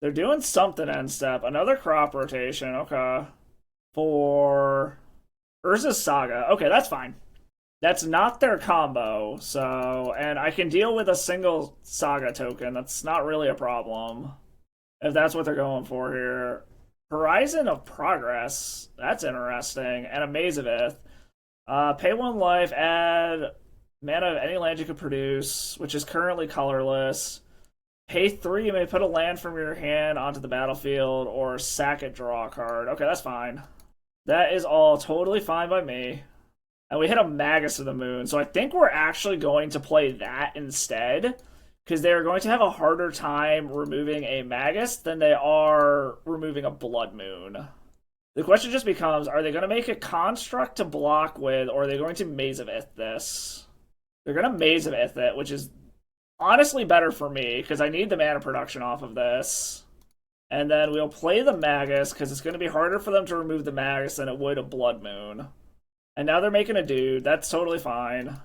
They're doing something end step. Another crop rotation, okay. For Urza's Saga. Okay, that's fine. That's not their combo, so... And I can deal with a single Saga token. That's not really a problem. If that's what they're going for here. Horizon of Progress. That's interesting. And a Maze of Ith. Pay 1 life, add mana of any land you could produce, which is currently colorless. Pay 3, you may put a land from your hand onto the battlefield, or sack it, draw a card. Okay, that's fine. That is all totally fine by me. And we hit a Magus of the Moon, so I think we're actually going to play that instead, because they're going to have a harder time removing a Magus than they are removing a Blood Moon. The question just becomes, are they going to make a construct to block with, or are they going to Maze of Ith this? They're going to Maze of Ith it, which is honestly better for me, because I need the mana production off of this. And then we'll play the Magus, because it's going to be harder for them to remove the Magus than it would a Blood Moon. And now they're making a dude. That's totally fine.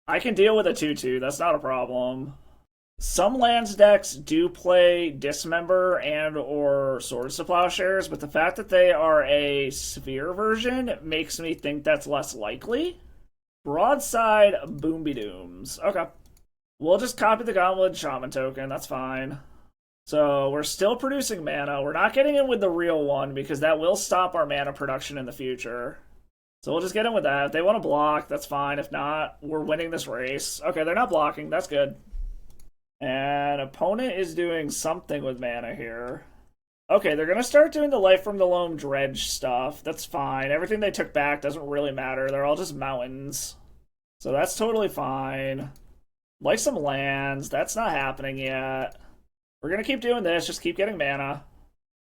I can deal with a 2-2. That's not a problem. Some lands decks do play Dismember and or Swords to Plowshares, but the fact that they are a Sphere version makes me think that's less likely. Broadside Boomby Dooms. Okay. We'll just copy the Gauntlet Shaman token, that's fine. So we're still producing mana. We're not getting in with the real one because that will stop our mana production in the future. So we'll just get in with that. If they want to block, that's fine. If not, we're winning this race. Okay, they're not blocking, that's good. And opponent is doing something with mana here. Okay, they're gonna start doing the Life from the Loam Dredge stuff. That's fine. Everything they took back doesn't really matter. They're all just mountains. So that's totally fine. Like some lands. That's not happening yet. We're gonna keep doing this. Just keep getting mana.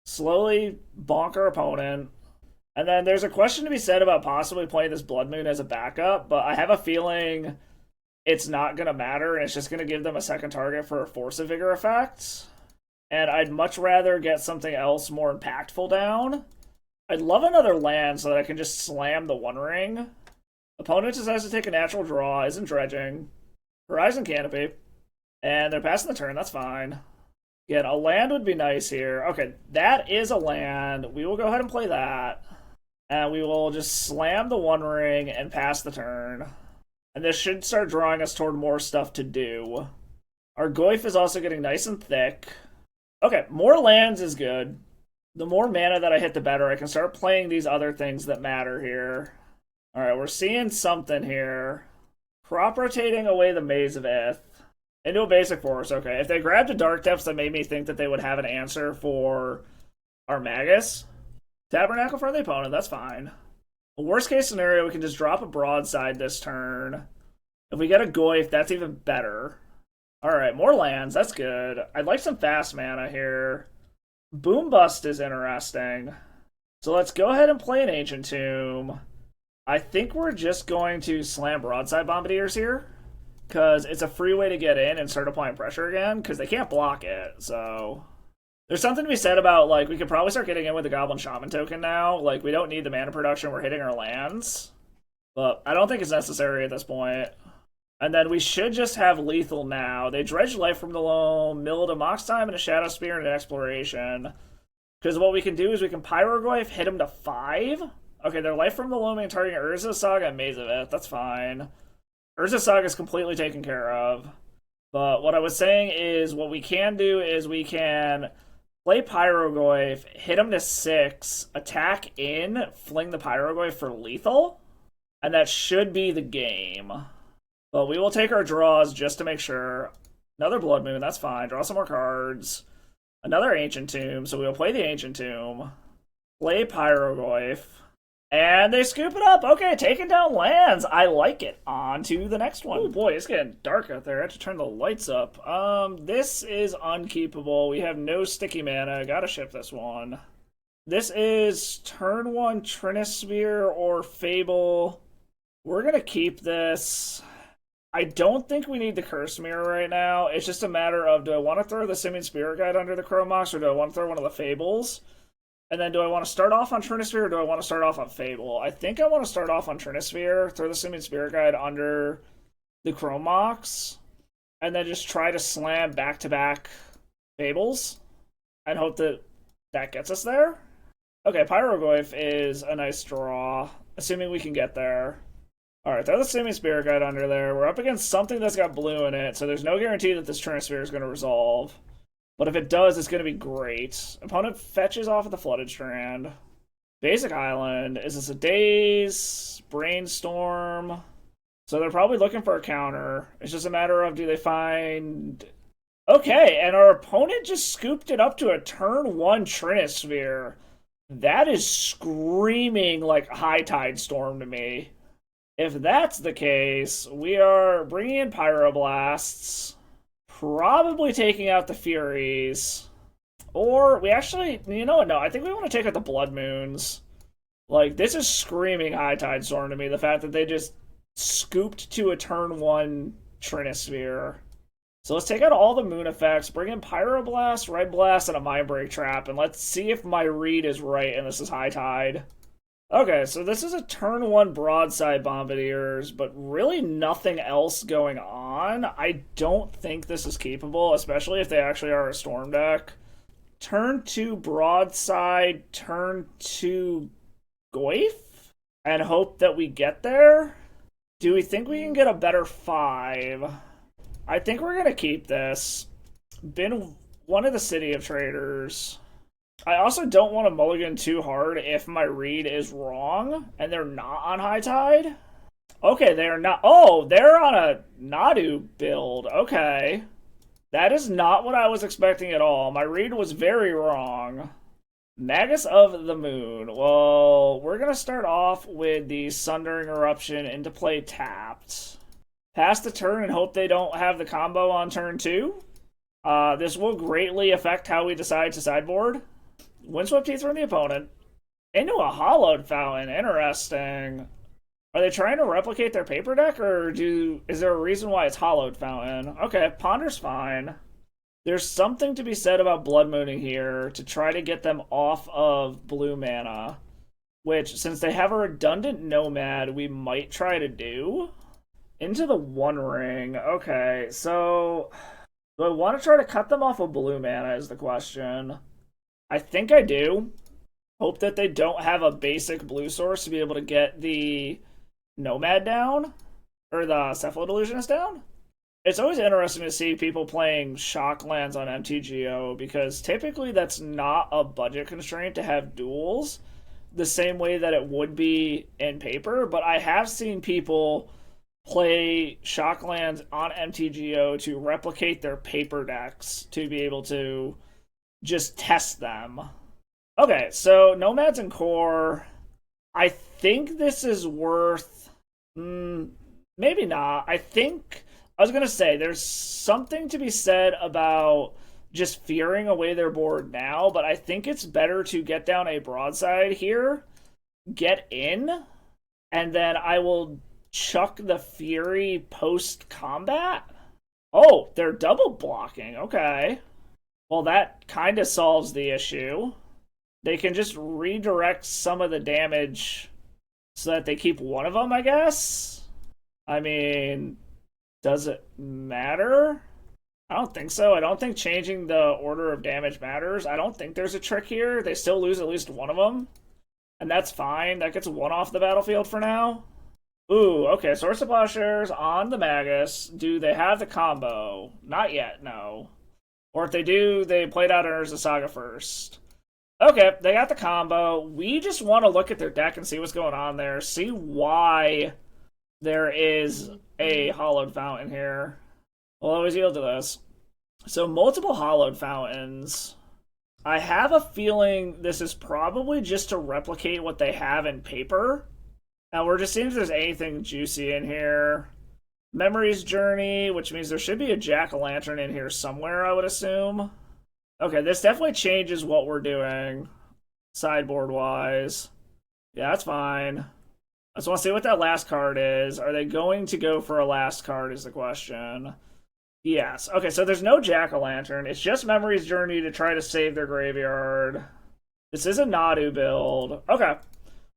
Slowly bonk our opponent. And then there's a question to be said about possibly playing this Blood Moon as a backup, but I have a feeling it's not going to matter, and it's just going to give them a second target for a Force of Vigor effect. And I'd much rather get something else more impactful down. I'd love another land so that I can just slam the One Ring. Opponent decides to take a natural draw, isn't dredging. Horizon Canopy. And they're passing the turn, that's fine. Again, a land would be nice here. Okay, that is a land. We will go ahead and play that. And we will just slam the One Ring and pass the turn. And this should start drawing us toward more stuff to do. Our Goyf is also getting nice and thick. Okay, more lands is good. The more mana that I hit, the better. I can start playing these other things that matter here. Alright, we're seeing something here. Crop rotating away the Maze of Ith. Into a basic force, okay. If they grabbed a Dark Depths, that made me think that they would have an answer for our Magus. Tabernacle for the opponent, that's fine. Worst case scenario, we can just drop a Broadside this turn. If we get a Goyf, that's even better. Alright, more lands, that's good. I'd like some fast mana here. Boom Bust is interesting. So let's go ahead and play an Ancient Tomb. I think we're just going to slam Broadside Bombardiers here, because it's a free way to get in and start applying pressure again, because they can't block it, so... There's something to be said about, like, we could probably start getting in with the Goblin Shaman token now. Like, we don't need the mana production, we're hitting our lands. But I don't think it's necessary at this point. And then we should just have lethal now. They dredge Life from the Loam, milled a Mox Time and a Shadow Spear and an Exploration. Because what we can do is we can Pyrogoyf, hit him to 5. Okay, they're Life from the Loam and targeting Urza Saga and Maze of Ith. That's fine. Urza Saga is completely taken care of. But what I was saying is what we can do is we can... play Pyrogoyf, hit him to 6, attack in, fling the Pyrogoyf for lethal, and that should be the game. But we will take our draws just to make sure. Another Blood Moon, that's fine. Draw some more cards. Another Ancient Tomb, so we'll play the Ancient Tomb. Play Pyrogoyf. And they scoop it up. Okay, taking down lands. I like it. On to the next one. Oh boy, it's getting dark out there. I have to turn the lights up. This is unkeepable. We have no sticky mana. Gotta ship this one. This is turn 1 Trinisphere or Fable. We're gonna keep this. I don't think we need the Curse Mirror right now. It's just a matter of, do I want to throw the Simian Spirit Guide under the Chromox, or do I want to throw one of the Fables? And then do I want to start off on Trinisphere, or do I want to start off on Fable? I think I want to start off on Trinisphere, throw the Simian Spirit Guide under the Chromox, and then just try to slam back-to-back Fables, and hope that that gets us there. Okay, Pyrogoyf is a nice draw, assuming we can get there. Alright, throw the Simian Spirit Guide under there. We're up against something that's got blue in it, so there's no guarantee that this Trinisphere is going to resolve. But if it does, it's going to be great. Opponent fetches off of the Flooded Strand. Basic Island. Is this a Daze? Brainstorm? So they're probably looking for a counter. It's just a matter of, do they find... Okay, and our opponent just scooped it up to a turn 1 Trinisphere. That is screaming like High Tide Storm to me. If that's the case, we are bringing in Pyroblasts, probably taking out the Furies, or we actually, you know what, no, I think we want to take out the Blood Moons. Like, this is screaming High Tide Storm to me, the fact that they just scooped to a turn 1 Trinisphere. So let's take out all the moon effects, bring in Pyroblast, Red Blast, and a Mindbreak Trap, and let's see if my read is right and this is High Tide. Okay, so this is a turn 1 Broadside Bombardiers, but really nothing else going on. I don't think this is capable, especially if they actually are a Storm deck. Turn 2 Broadside, turn 2 Goyf, and hope that we get there? Do we think we can get a better 5? I think we're going to keep this. Been one of the City of Traders. I also don't want to mulligan too hard if my read is wrong, and they're not on High Tide. Okay, they're not. Oh, they're on a Nadu build. Okay. That is not what I was expecting at all. My read was very wrong. Magus of the Moon. Well, we're going to start off with the Sundering Eruption into play tapped. Pass the turn and hope they don't have the combo on turn 2. This will greatly affect how we decide to sideboard. Windswept Teeth from the opponent. Into a Hollowed Fountain. Interesting. Are they trying to replicate their paper deck, or is there a reason why it's Hollowed Fountain? Okay, Ponder's fine. There's something to be said about Blood Mooning here to try to get them off of blue mana, which, since they have a redundant Nomad, we might try to do. Into the One Ring. Okay, so do I want to try to cut them off of blue mana is the question. I think I do. Hope that they don't have a basic blue source to be able to get the Nomad down, or the Cephalid Illusionist down. It's always interesting to see people playing shock lands on MTGO, because typically that's not a budget constraint to have duels the same way that it would be in paper, but I have seen people play shock lands on MTGO to replicate their paper decks to be able to just test them. Okay, so Nomads and Core. I think this is worth... maybe not. I was going to say, there's something to be said about just fearing away their board now, but I think it's better to get down a broadside here, get in, and then I will chuck the Fury post-combat. Oh, they're double blocking. Okay. Well, that kind of solves the issue. They can just redirect some of the damage so that they keep one of them, I guess? I mean, does it matter? I don't think so. I don't think changing the order of damage matters. I don't think there's a trick here. They still lose at least one of them. And that's fine. That gets one off the battlefield for now. Ooh, okay. Source of Plowshares on the Magus. Do they have the combo? Not yet, no. Or if they do, they played out Urza Saga first. Okay, they got the combo. We just want to look at their deck and see what's going on there. See why there is a Hollowed Fountain here. We'll always yield to this. So, multiple Hollowed Fountains. I have a feeling this is probably just to replicate what they have in paper. Now, we're just seeing if there's anything juicy in here. Memories Journey, which means there should be a Jack-o'-lantern in here somewhere, I would assume. Okay, this definitely changes what we're doing, sideboard-wise. Yeah, that's fine. I just want to see what that last card is. Are they going to go for a last card is the question. Yes. Okay, so there's no Jack-o'-lantern. It's just Memories Journey to try to save their graveyard. This is a Nadu build. Okay.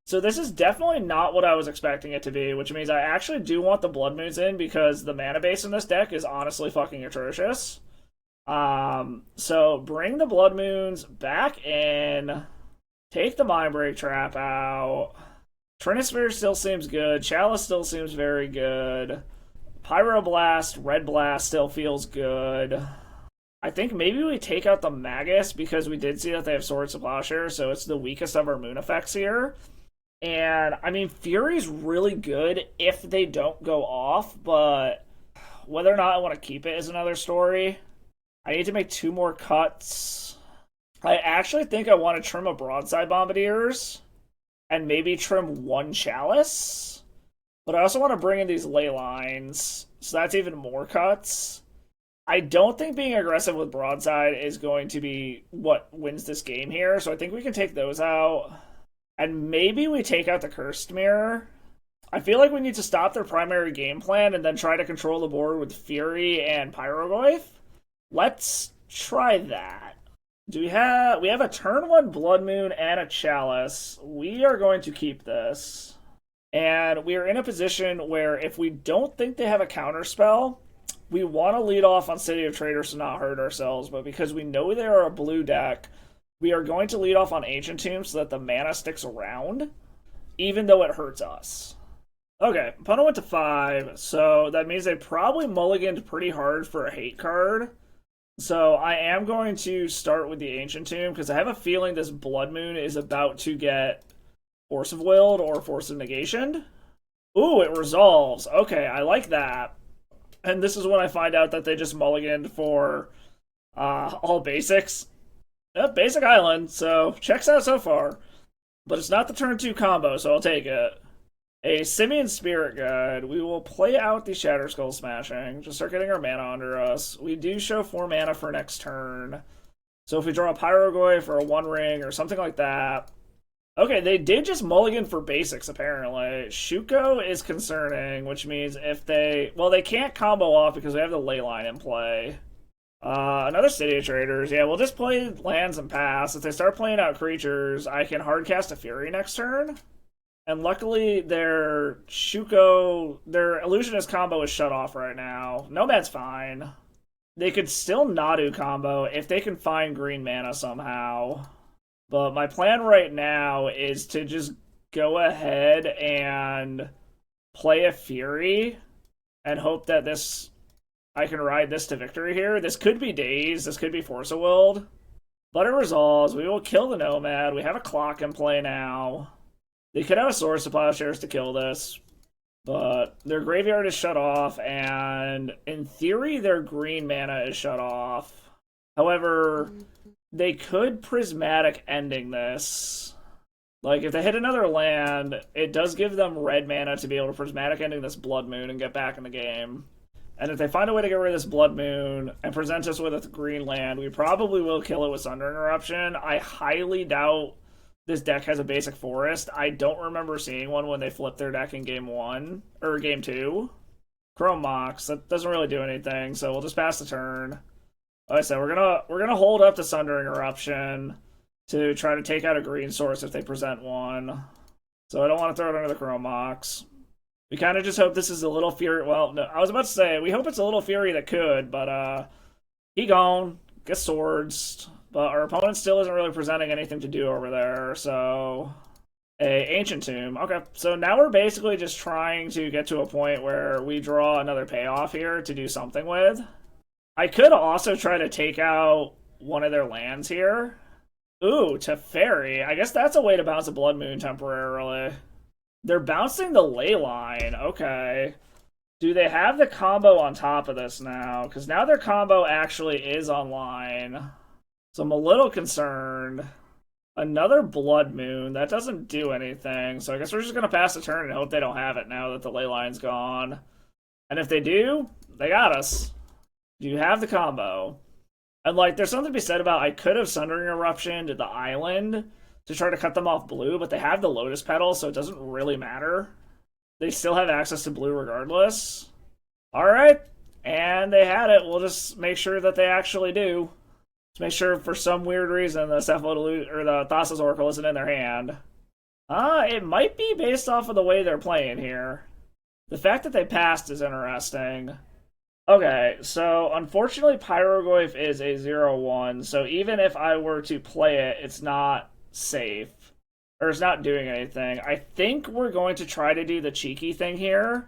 So this is definitely not what I was expecting it to be, which means I actually do want the Blood Moons in because the mana base in this deck is honestly fucking atrocious. So bring the Blood Moons back in. Take the Mindbreak Trap out. Trinisphere still seems good. Chalice still seems very good. Pyroblast, Red Blast still feels good. I think maybe we take out the Magus because we did see that they have Swords of Plowshare, so it's the weakest of our moon effects here. And, I mean, Fury's really good if they don't go off, but whether or not I want to keep it is another story. I need to make 2 more cuts. I actually think I want to trim a Broadside Bombardiers and maybe trim 1 Chalice. But I also want to bring in these Ley Lines, so that's even more cuts. I don't think being aggressive with Broadside is going to be what wins this game here, so I think we can take those out. And maybe we take out the Cursed Mirror. I feel like we need to stop their primary game plan and then try to control the board with Fury and Pyrogoyf. Let's try that. We have a turn 1 Blood Moon and a Chalice. We are going to keep this. And we are in a position where if we don't think they have a counterspell, we want to lead off on City of Traders to not hurt ourselves, but because we know they are a blue deck, we are going to lead off on Ancient Tomb so that the mana sticks around, even though it hurts us. Okay, opponent went to 5, so that means they probably mulliganed pretty hard for a hate card. So I am going to start with the Ancient Tomb, because I have a feeling this Blood Moon is about to get Force of Willed or Force of Negation. Ooh, it resolves. Okay, I like that. And this is when I find out that they just mulliganed for all basics. Yep, basic island, so checks out so far. But it's not the turn 2 combo, so I'll take it. A Simian Spirit Guide. We will play out the Shatter Skull Smashing. Just start getting our mana under us. We do show 4 mana for next turn. So if we draw a Pyrogoyf or a One Ring or something like that. Okay, they did just mulligan for basics, apparently. Shuko is concerning, which means if they... Well, they can't combo off because we have the Leyline in play. Another City of Traders. Yeah, we'll just play lands and pass. If they start playing out creatures, I can hardcast a Fury next turn. And luckily, their Shuko, their Illusionist combo is shut off right now. Nomad's fine. They could still Nadu combo if they can find green mana somehow. But my plan right now is to just go ahead and play a Fury and hope that this... I can ride this to victory here. This could be Daze. This could be Force of Willed. But it resolves. We will kill the Nomad. We have a clock in play now. They could have a Source of Plowshares to kill this. But their graveyard is shut off. And in theory, their green mana is shut off. However, they could Prismatic Ending this. Like, if they hit another land, it does give them red mana to be able to Prismatic Ending this Blood Moon and get back in the game. And if they find a way to get rid of this Blood Moon and present us with a green land, we probably will kill it with Sundering Eruption. I highly doubt this deck has a basic forest. I don't remember seeing one when they flipped their deck in game 1, or game 2. Chrome Mox, that doesn't really do anything, so we'll just pass the turn. Like I said, we're gonna hold up the Sundering Eruption to try to take out a green source if they present one. So I don't want to throw it under the Chrome Mox. We kind of just hope this is a little Fury. Well, no, I was about to say, we hope it's a little Fury that could, but he gone. Gets swords. But our opponent still isn't really presenting anything to do over there, so... A Ancient Tomb. Okay, so now we're basically just trying to get to a point where we draw another payoff here to do something with. I could also try to take out one of their lands here. Ooh, Teferi. I guess that's a way to bounce a Blood Moon temporarily. They're bouncing the Leyline. Okay. Do they have the combo on top of this now? Because now their combo actually is online. So I'm a little concerned. Another Blood Moon. That doesn't do anything. So I guess we're just going to pass the turn and hope they don't have it now that the Leyline's gone. And if they do, they got us. Do you have the combo? And, like, there's something to be said about I could have Sundering Eruption to the island to try to cut them off blue, but they have the Lotus Petal, so it doesn't really matter. They still have access to blue regardless. Alright, and they had it. We'll just make sure that they actually do. Just make sure for some weird reason the the Thassa's Oracle isn't in their hand. It might be based off of the way they're playing here. The fact that they passed is interesting. Okay, so unfortunately Pyrogoyf is a 0-1, so even if I were to play it, it's not safe. Or it's not doing anything. I think we're going to try to do the cheeky thing here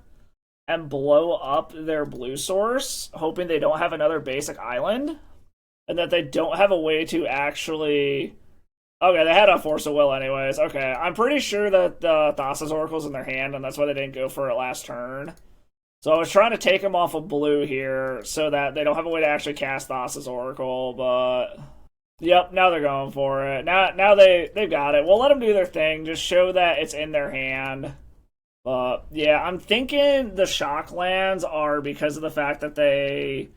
and blow up their blue source, hoping they don't have another basic island, and that they don't have a way to actually... Okay, they had a Force of Will anyways. Okay, I'm pretty sure that the Thassa's Oracle's in their hand, and that's why they didn't go for it last turn. So I was trying to take them off of blue here so that they don't have a way to actually cast Thassa's Oracle, but... Yep, now they're going for it. Now they've got it. We'll let them do their thing. Just show that it's in their hand. But, yeah, I'm thinking the shock lands are because of the fact that they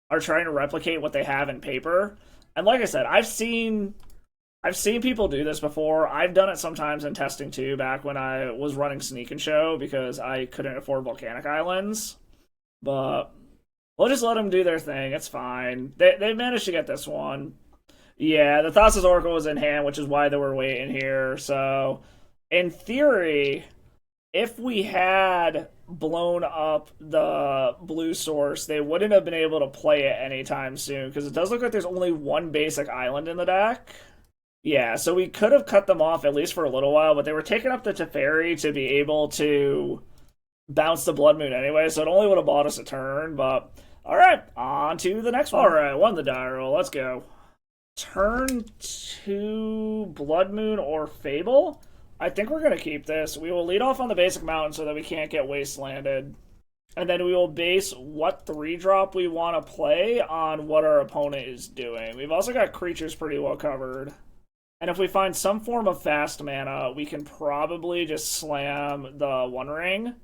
are trying to replicate what they have in paper. And like I said, I've seen people do this before. I've done it sometimes in testing too, back when I was running Sneak and Show because I couldn't afford Volcanic Islands. But we'll just let them do their thing. It's fine. They managed to get this one. Yeah, the Thassa's Oracle was in hand, which is why they were waiting here. So, in theory, if we had blown up the blue source, they wouldn't have been able to play it anytime soon, because it does look like there's only one basic island in the deck. Yeah, so we could have cut them off at least for a little while, but they were taking up the Teferi to be able to bounce the Blood Moon anyway, so it only would have bought us a turn, but... Alright, on to the next one. Alright, won the die roll, let's go. Turn 2 Blood Moon or Fable? I think we're going to keep this. We will lead off on the basic mountain so that we can't get wastelanded. And then we will base what 3-drop we want to play on what our opponent is doing. We've also got creatures pretty well covered. And if we find some form of fast mana, we can probably just slam the One Ring.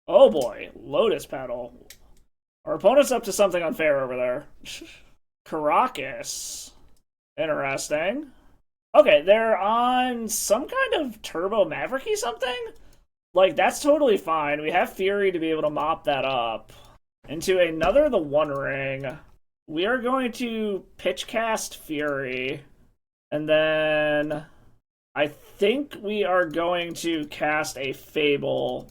Oh boy, Lotus Petal. Our opponent's up to something unfair over there. Caracas. Interesting. Okay, they're on some kind of Turbo Mavericky something? Like, that's totally fine. We have Fury to be able to mop that up. Into another the One Ring. We are going to pitch cast Fury. And then I think we are going to cast a Fable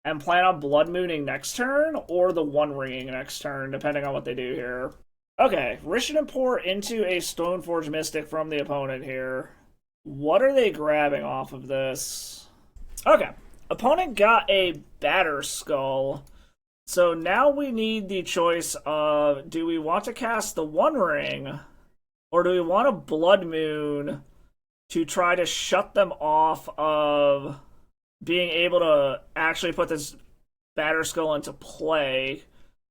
and plan on Blood Mooning next turn or the One Ringing next turn, depending on what they do here. Okay, Rishadan Pour into a Stoneforge Mystic from the opponent here. What are they grabbing off of this? Okay, opponent got a Batterskull. So now we need the choice of, do we want to cast the One Ring, or do we want a Blood Moon to try to shut them off of being able to actually put this Batterskull into play,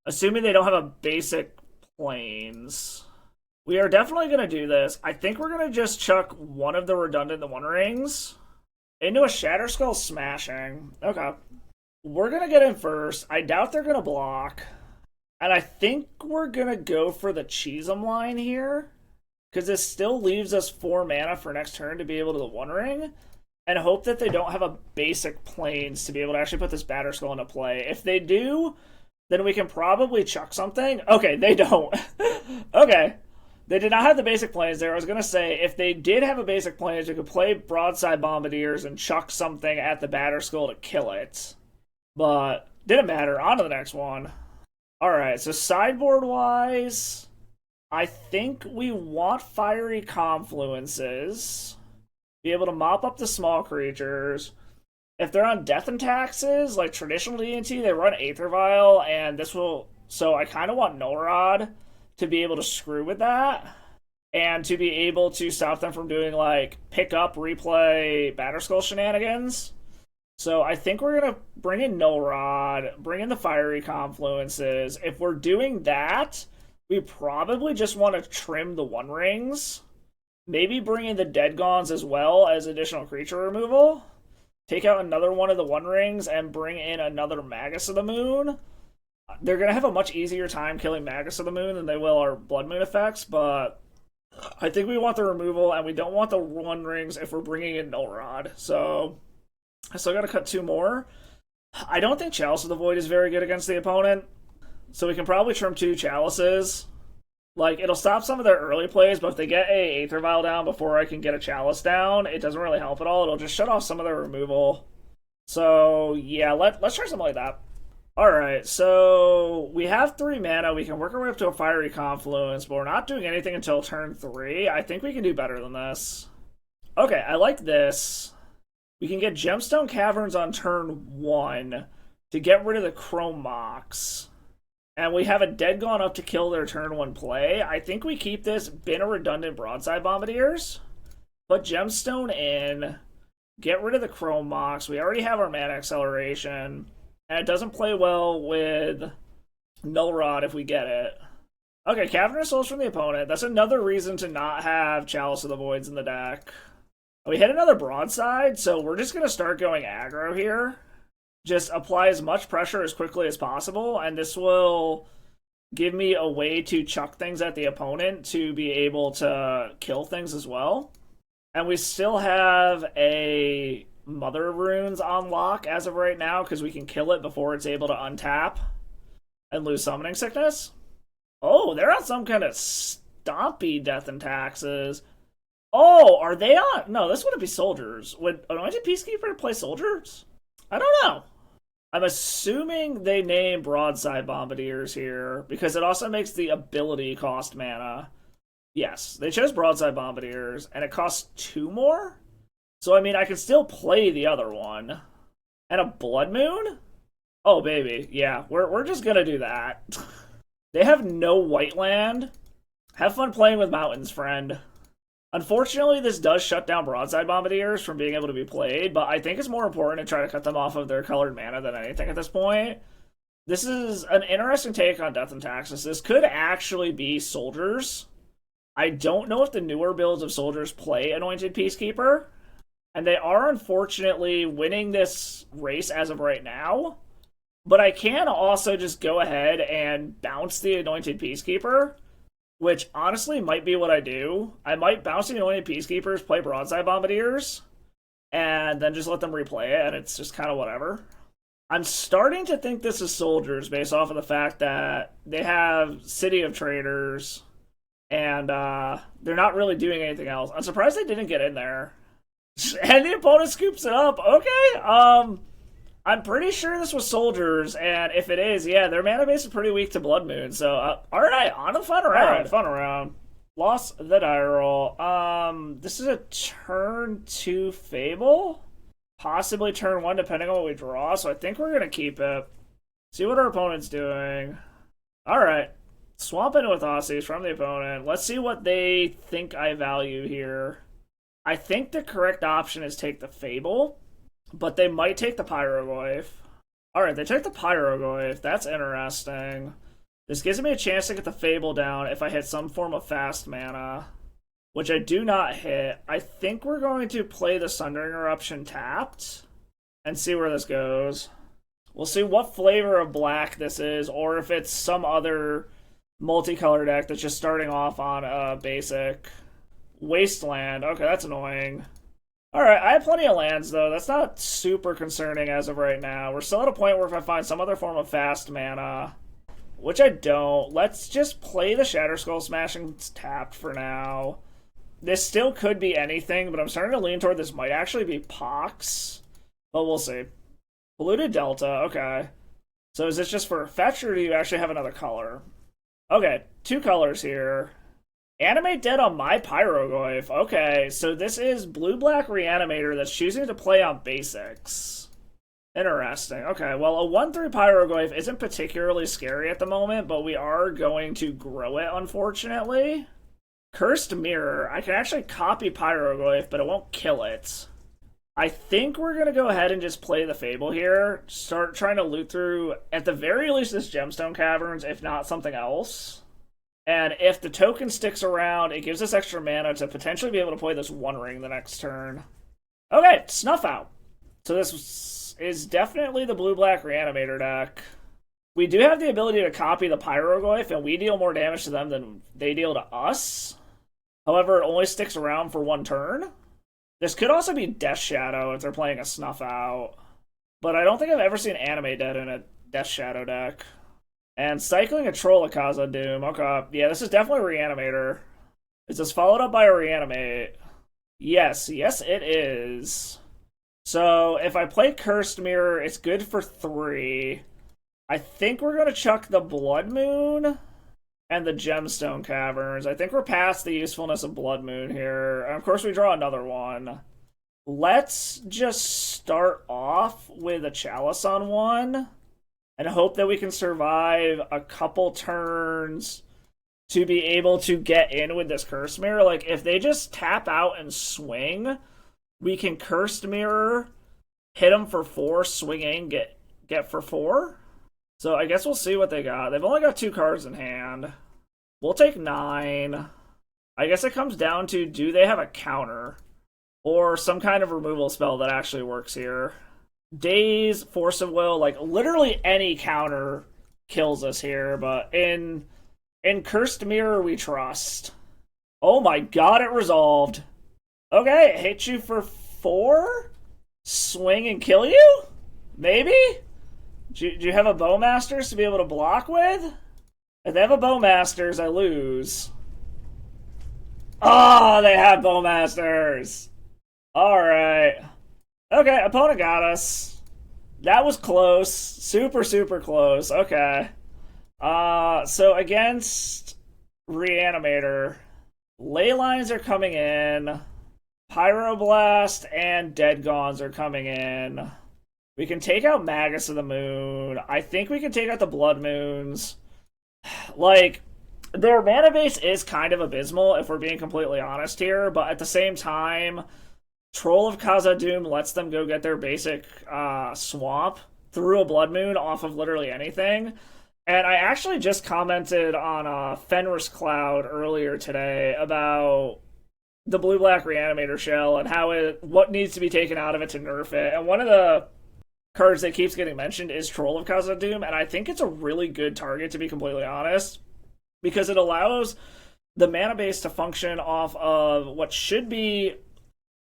assuming they don't have a basic planes? We are definitely going to do this. I think we're going to just chuck one of the redundant the One Rings into a Shatterskull Smashing. Okay. We're going to get in first. I doubt they're going to block. And I think we're going to go for the Cheesem line here, because this still leaves us 4 mana for next turn to be able to the One Ring, and hope that they don't have a basic planes to be able to actually put this Batterskull into play. If they do, then we can probably chuck something. Okay, they don't. Okay. They did not have the basic planes there. I was going to say, if they did have a basic planes, we could play Broadside Bombardiers and chuck something at the Batterskull to kill it. But didn't matter. On to the next one. Alright, so sideboard-wise, I think we want Fiery Confluences. Be able to mop up the small creatures. If they're on Death and Taxes, like traditional D&T, they run Aether Vial, and this will... So I kind of want Null Rod to be able to screw with that, and to be able to stop them from doing, like, pick up, replay, Batterskull shenanigans. So I think we're going to bring in Null Rod, bring in the Fiery Confluences. If we're doing that, we probably just want to trim the One Rings. Maybe bring in the Dead Gauns as well as additional creature removal. Take out another one of the One Rings and bring in another Magus of the Moon. They're going to have a much easier time killing Magus of the Moon than they will our Blood Moon effects, but I think we want the removal, and we don't want the One Rings if we're bringing in Null Rod. So I still got to cut 2 more. I don't think Chalice of the Void is very good against the opponent, so we can probably trim 2 Chalices. Like, it'll stop some of their early plays, but if they get a Aether Vial down before I can get a Chalice down, it doesn't really help at all. It'll just shut off some of their removal. So, yeah, let's try something like that. Alright, so we have 3 mana. We can work our way up to a Fiery Confluence, but we're not doing anything until turn 3. I think we can do better than this. Okay, I like this. We can get Gemstone Caverns on turn 1 to get rid of the Chrome Mox. And we have a Dead Gone up to kill their turn 1 play. I think we keep this, bin a redundant Broadside Bombardiers, put Gemstone in, get rid of the Chrome Mox. We already have our mana acceleration, and it doesn't play well with Null Rod if we get it. Okay, Cavernous Souls from the opponent. That's another reason to not have Chalice of the Voids in the deck. We hit another Broadside, so we're just going to start going aggro here. Just apply as much pressure as quickly as possible, and this will give me a way to chuck things at the opponent to be able to kill things as well. And we still have a Mother of Runes on lock as of right now, because we can kill it before it's able to untap and lose Summoning Sickness. Oh, they're on some kind of stompy Death and Taxes. Oh, are they on? No, this wouldn't be Soldiers. Would Anointed Peacekeeper play Soldiers? I don't know. I'm assuming they name Broadside Bombardiers here, because it also makes the ability cost mana. Yes, they chose Broadside Bombardiers, and it costs 2 more? So, I mean, I can still play the other one. And a Blood Moon? Oh, baby. Yeah, we're just gonna do that. They have no white land. Have fun playing with mountains, friend. Unfortunately, this does shut down Broadside Bombardiers from being able to be played, but I think it's more important to try to cut them off of their colored mana than anything at this point. This is an interesting take on Death and Taxes. This could actually be Soldiers. I don't know if the newer builds of Soldiers play Anointed Peacekeeper, and they are unfortunately winning this race as of right now. But I can also just go ahead and bounce the Anointed Peacekeeper, which honestly might be what I do. I might bounce the Anointed Peacekeepers, play Broadside Bombardiers, and then just let them replay it, and it's just kind of whatever. I'm starting to think this is Soldiers based off of the fact that they have City of Traders, and they're not really doing anything else. I'm surprised they didn't get in there. And the opponent scoops it up. Okay, I'm pretty sure this was Soldiers, and if it is, yeah, their mana base is pretty weak to Blood Moon. So, alright, on to the fun round. Alright, fun round. Lost the die roll. This is a turn 2 Fable? Possibly turn 1 depending on what we draw, so I think we're going to keep it. See what our opponent's doing. Alright. Swamp in with Aussies from the opponent. Let's see what they think I value here. I think the correct option is take the Fable, but they might take the Pyroglyph. Alright, they took the Pyroglyph. That's interesting. This gives me a chance to get the Fable down if I hit some form of fast mana, which I do not hit. I think we're going to play the Sundering Eruption tapped and see where this goes. We'll see what flavor of black this is, or if it's some other multicolor deck that's just starting off on a basic Wasteland. Okay, that's annoying. Alright, I have plenty of lands, though. That's not super concerning as of right now. We're still at a point where if I find some other form of fast mana, which I don't, let's just play the Shatterskull Smashing tapped for now. This still could be anything, but I'm starting to lean toward this might actually be Pox. But we'll see. Polluted Delta, okay. So is this just for a fetch, or do you actually have another color? Okay, 2 colors here. Animate Dead on my Pyroglyph. Okay, so this is Blue-Black Reanimator that's choosing to play on basics. Interesting. Okay, well, a 1/3 Pyroglyph isn't particularly scary at the moment, but we are going to grow it, unfortunately. Cursed Mirror. I can actually copy Pyroglyph, but it won't kill it. I think we're going to go ahead and just play the Fable here. Start trying to loot through, at the very least, this Gemstone Caverns, if not something else. And if the token sticks around, it gives us extra mana to potentially be able to play this One Ring the next turn. Okay, Snuff Out. So this is definitely the Blue-Black Reanimator deck. We do have the ability to copy the Pyroglyph, and we deal more damage to them than they deal to us. However, it only sticks around for 1 turn. This could also be Death Shadow if they're playing a Snuff Out. But I don't think I've ever seen Animate Dead in a Death Shadow deck. And cycling a Troll of Khazad-dûm. Okay, yeah, this is definitely a Reanimator. Is this followed up by a Reanimate? Yes, yes it is. So if I play Cursed Mirror, it's good for 3. I think we're going to chuck the Blood Moon and the Gemstone Caverns. I think we're past the usefulness of Blood Moon here. And of course, we draw another one. Let's just start off with a Chalice on 1 and hope that we can survive a couple turns to be able to get in with this Curse Mirror. Like, if they just tap out and swing, we can Cursed Mirror, hit them for 4, swing in, get for 4. So I guess we'll see what they got. They've only got 2 cards in hand. We'll take 9. I guess it comes down to, do they have a counter? Or some kind of removal spell that actually works here. Daze, Force of Will, like literally any counter kills us here, but in Cursed Mirror we trust. Oh my god, it resolved. Okay, hit you for 4? Swing and kill you? Maybe? Do you have a Bowmasters to be able to block with? If they have a Bowmasters, I lose. Oh, they have Bowmasters! Alright. Okay, opponent got us. That was close. Super, super close. Okay. So against Reanimator, Ley Lines are coming in. Pyroblast and Dead Gauns are coming in. We can take out Magus of the Moon. I think we can take out the Blood Moons. Like, their mana base is kind of abysmal, if we're being completely honest here, but at the same time, Troll of Khazad-dûm lets them go get their basic swamp through a Blood Moon off of literally anything. And I actually just commented on Fenris Cloud earlier today about the blue-black Reanimator shell and what needs to be taken out of it to nerf it. And one of the cards that keeps getting mentioned is Troll of Khazad-dûm, and I think it's a really good target, to be completely honest, because it allows the mana base to function off of what should be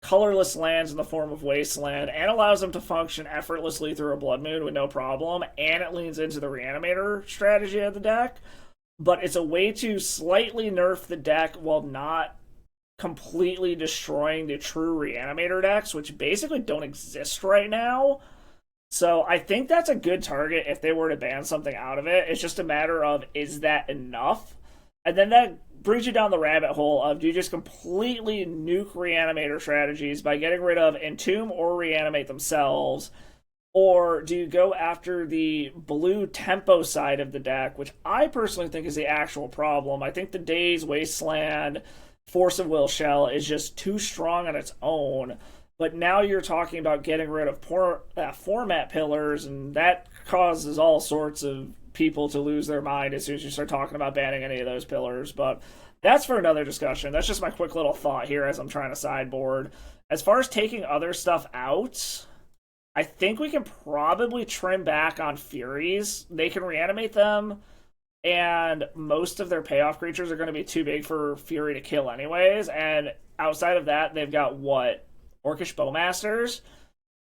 colorless lands in the form of Wasteland, and allows them to function effortlessly through a Blood Moon with no problem, and it leans into the Reanimator strategy of the deck, but it's a way to slightly nerf the deck while not completely destroying the true Reanimator decks, which basically don't exist right now. So I think that's a good target if they were to ban something out of it. It's just a matter of, is that enough? And then that brings you down the rabbit hole of, do you just completely nuke Reanimator strategies by getting rid of Entomb or Reanimate themselves? Or do you go after the blue tempo side of the deck, which I personally think is the actual problem. I think the Daze, Wasteland, Force of Will shell is just too strong on its own. But now you're talking about getting rid of format pillars, and that causes all sorts of people to lose their mind as soon as you start talking about banning any of those pillars. But that's for another discussion. That's just my quick little thought here as I'm trying to sideboard. As far as taking other stuff out, I think we can probably trim back on Furies. They can reanimate them, and most of their payoff creatures are going to be too big for Fury to kill anyways. And outside of that, they've got what? Orcish Bowmasters?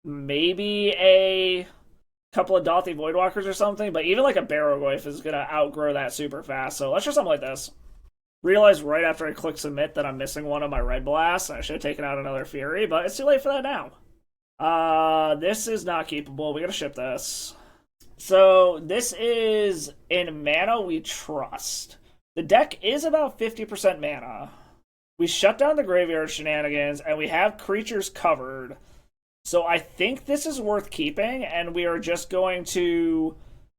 Maybe a couple of Dothy Voidwalkers or something, but even like a Barrogoyf is going to outgrow that super fast. So let's try something like this. Realized right after I click submit that I'm missing one of my Red Blasts. I should have taken out another Fury, but it's too late for that now. This is not keepable. We got to ship this. So this is in Mana We Trust. The deck is about 50% mana. We shut down the graveyard shenanigans, and we have creatures covered. So I think this is worth keeping, and we are just going to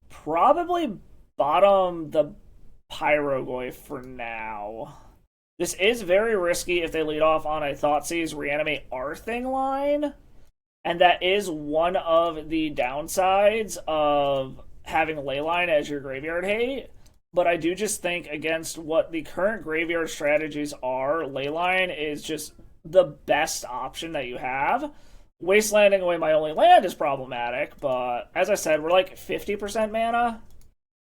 probably bottom the Pyrogoyf for now. This is very risky if they lead off on a Thoughtseize Reanimate Arthing line. And that is one of the downsides of having Leyline as your graveyard hate. But I do just think against what the current graveyard strategies are, Leyline is just the best option that you have. Wastelanding away my only land is problematic, but as I said, we're like 50% mana.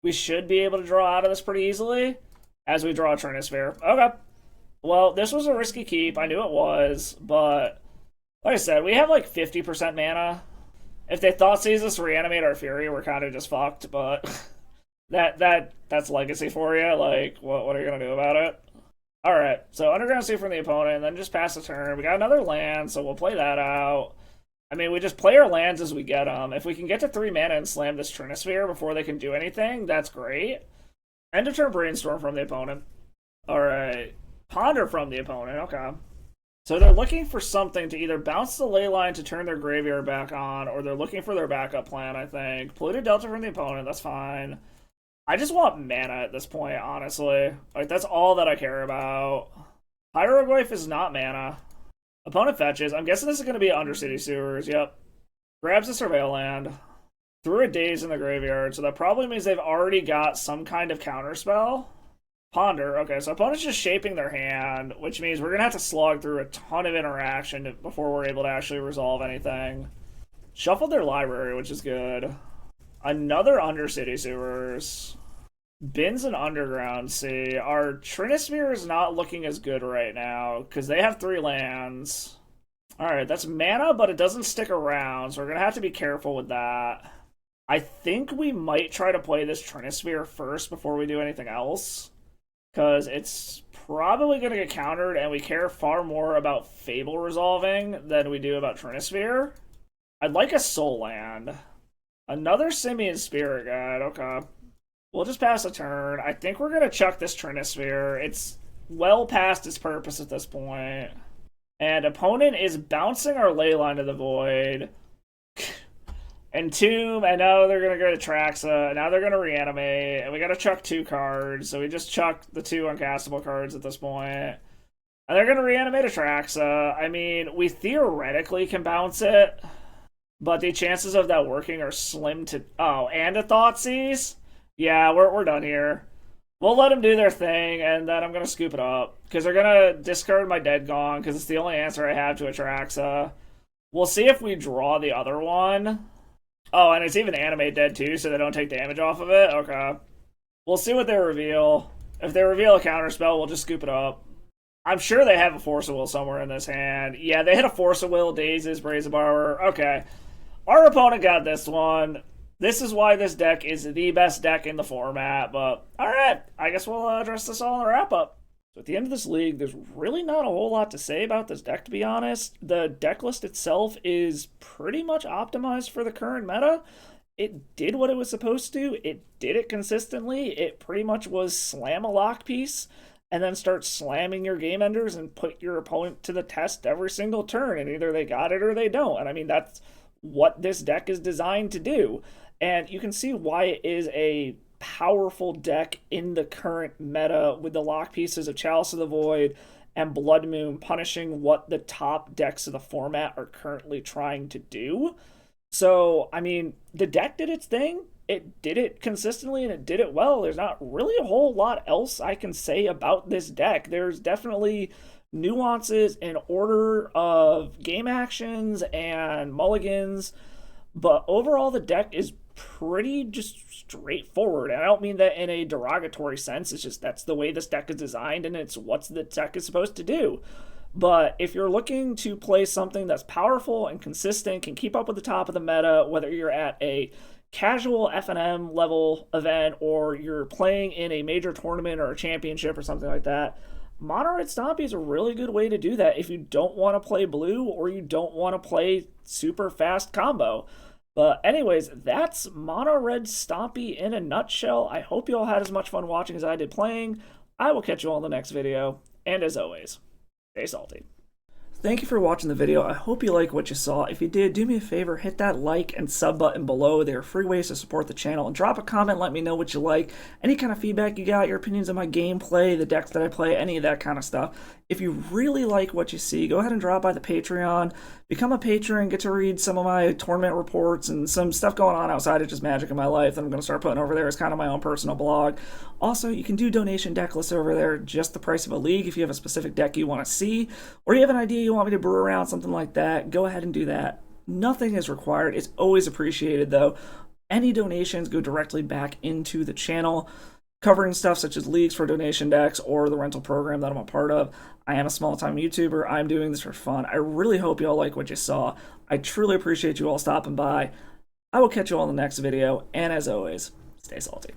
We should be able to draw out of this pretty easily as we draw a Trinisphere. Okay. Well, this was a risky keep. I knew it was, but like I said, we have like 50% mana. If they Thoughtseize us Reanimate our Fury, we're kind of just fucked, but that's legacy for you. Like, what are you going to do about it? Alright, so Underground Sea from the opponent, and then just pass the turn. We got another land, so we'll play that out. I mean, we just play our lands as we get them. If we can get to 3 mana and slam this Trinisphere before they can do anything, that's great. End of turn Brainstorm from the opponent. Alright, Ponder from the opponent, okay. So they're looking for something to either bounce the Leyline to turn their graveyard back on, or they're looking for their backup plan, I think. Polluted Delta from the opponent, that's fine. I just want mana at this point, honestly. Like, that's all that I care about. Pyrogoyf is not mana. Opponent fetches. I'm guessing this is going to be Undercity Sewers, yep. Grabs a Surveil land. Threw a Daze in the graveyard, so that probably means they've already got some kind of counterspell. Ponder. Okay, so opponent's just shaping their hand, which means we're going to have to slog through a ton of interaction before we're able to actually resolve anything. Shuffled their library, which is good. Another Undercity Sewers. Bins and Underground Sea. Our Trinisphere is not looking as good right now, because they have 3 lands. Alright, that's mana, but it doesn't stick around, so we're going to have to be careful with that. I think we might try to play this Trinisphere first before we do anything else, because it's probably going to get countered, and we care far more about Fable resolving than we do about Trinisphere. I'd like a Soul Land. Another Simian Spirit Guide, okay. We'll just pass a turn. I think we're going to chuck this Trinisphere. It's well past its purpose at this point. And opponent is bouncing our Leyline to the Void. Entomb, and now they're going to go to Traxa, and now they're going to reanimate, and we got to chuck 2 cards, so we just chuck the 2 uncastable cards at this point. And they're going to reanimate a Traxa. I mean, we theoretically can bounce it, but the chances of that working are slim to... Oh, and a Thoughtseize? Yeah, we're done here. We'll let them do their thing, and then I'm going to scoop it up. Because they're going to discard my Dead Gong, because it's the only answer I have to Atraxa. We'll see if we draw the other one. Oh, and it's even Animate Dead, too, so they don't take damage off of it? Okay. We'll see what they reveal. If they reveal a counterspell, we'll just scoop it up. I'm sure they have a Force of Will somewhere in this hand. Yeah, they hit a Force of Will, Dazes, Brazen Okay. Our opponent got this one. This is why this deck is the best deck in the format, but alright, I guess we'll address this all in the wrap-up. So at the end of this league, there's really not a whole lot to say about this deck, to be honest. The deck list itself is pretty much optimized for the current meta. It did what it was supposed to. It did it consistently. It pretty much was slam a lock piece, and then start slamming your game enders and put your opponent to the test every single turn, and either they got it or they don't. And I mean, that's what this deck is designed to do. And you can see why it is a powerful deck in the current meta with the lock pieces of Chalice of the Void and Blood Moon punishing what the top decks of the format are currently trying to do. So, I mean, the deck did its thing. It did it consistently and it did it well. There's not really a whole lot else I can say about this deck. There's definitely nuances in order of game actions and mulligans, but overall the deck is pretty just straightforward. And I don't mean that in a derogatory sense. It's just that's the way this deck is designed and it's what the deck is supposed to do. But if you're looking to play something that's powerful and consistent, can keep up with the top of the meta, whether you're at a casual FNM level event or you're playing in a major tournament or a championship or something like that, Mono Red Stompy is a really good way to do that if you don't want to play blue or you don't want to play super fast combo. But anyways, that's Mono Red Stompy in a nutshell. I hope you all had as much fun watching as I did playing. I will catch you all in the next video, and as always, stay salty. Thank you for watching the video. I hope you like what you saw. If you did, do me a favor, hit that like and sub button below. They are free ways to support the channel. And drop a comment, let me know what you like. Any kind of feedback you got, your opinions on my gameplay, the decks that I play, any of that kind of stuff. If you really like what you see, go ahead and drop by the Patreon. Become a patron, get to read some of my tournament reports and some stuff going on outside of just Magic in my life that I'm going to start putting over there as kind of my own personal blog. Also, you can do donation deck lists over there, just the price of a league if you have a specific deck you want to see, or you have an idea you want me to brew around, something like that, go ahead and do that. Nothing is required. It's always appreciated, though. Any donations go directly back into the channel, covering stuff such as leagues for donation decks or the rental program that I'm a part of. I am a small-time YouTuber. I'm doing this for fun. I really hope you all like what you saw. I truly appreciate you all stopping by. I will catch you all in the next video, and as always, stay salty.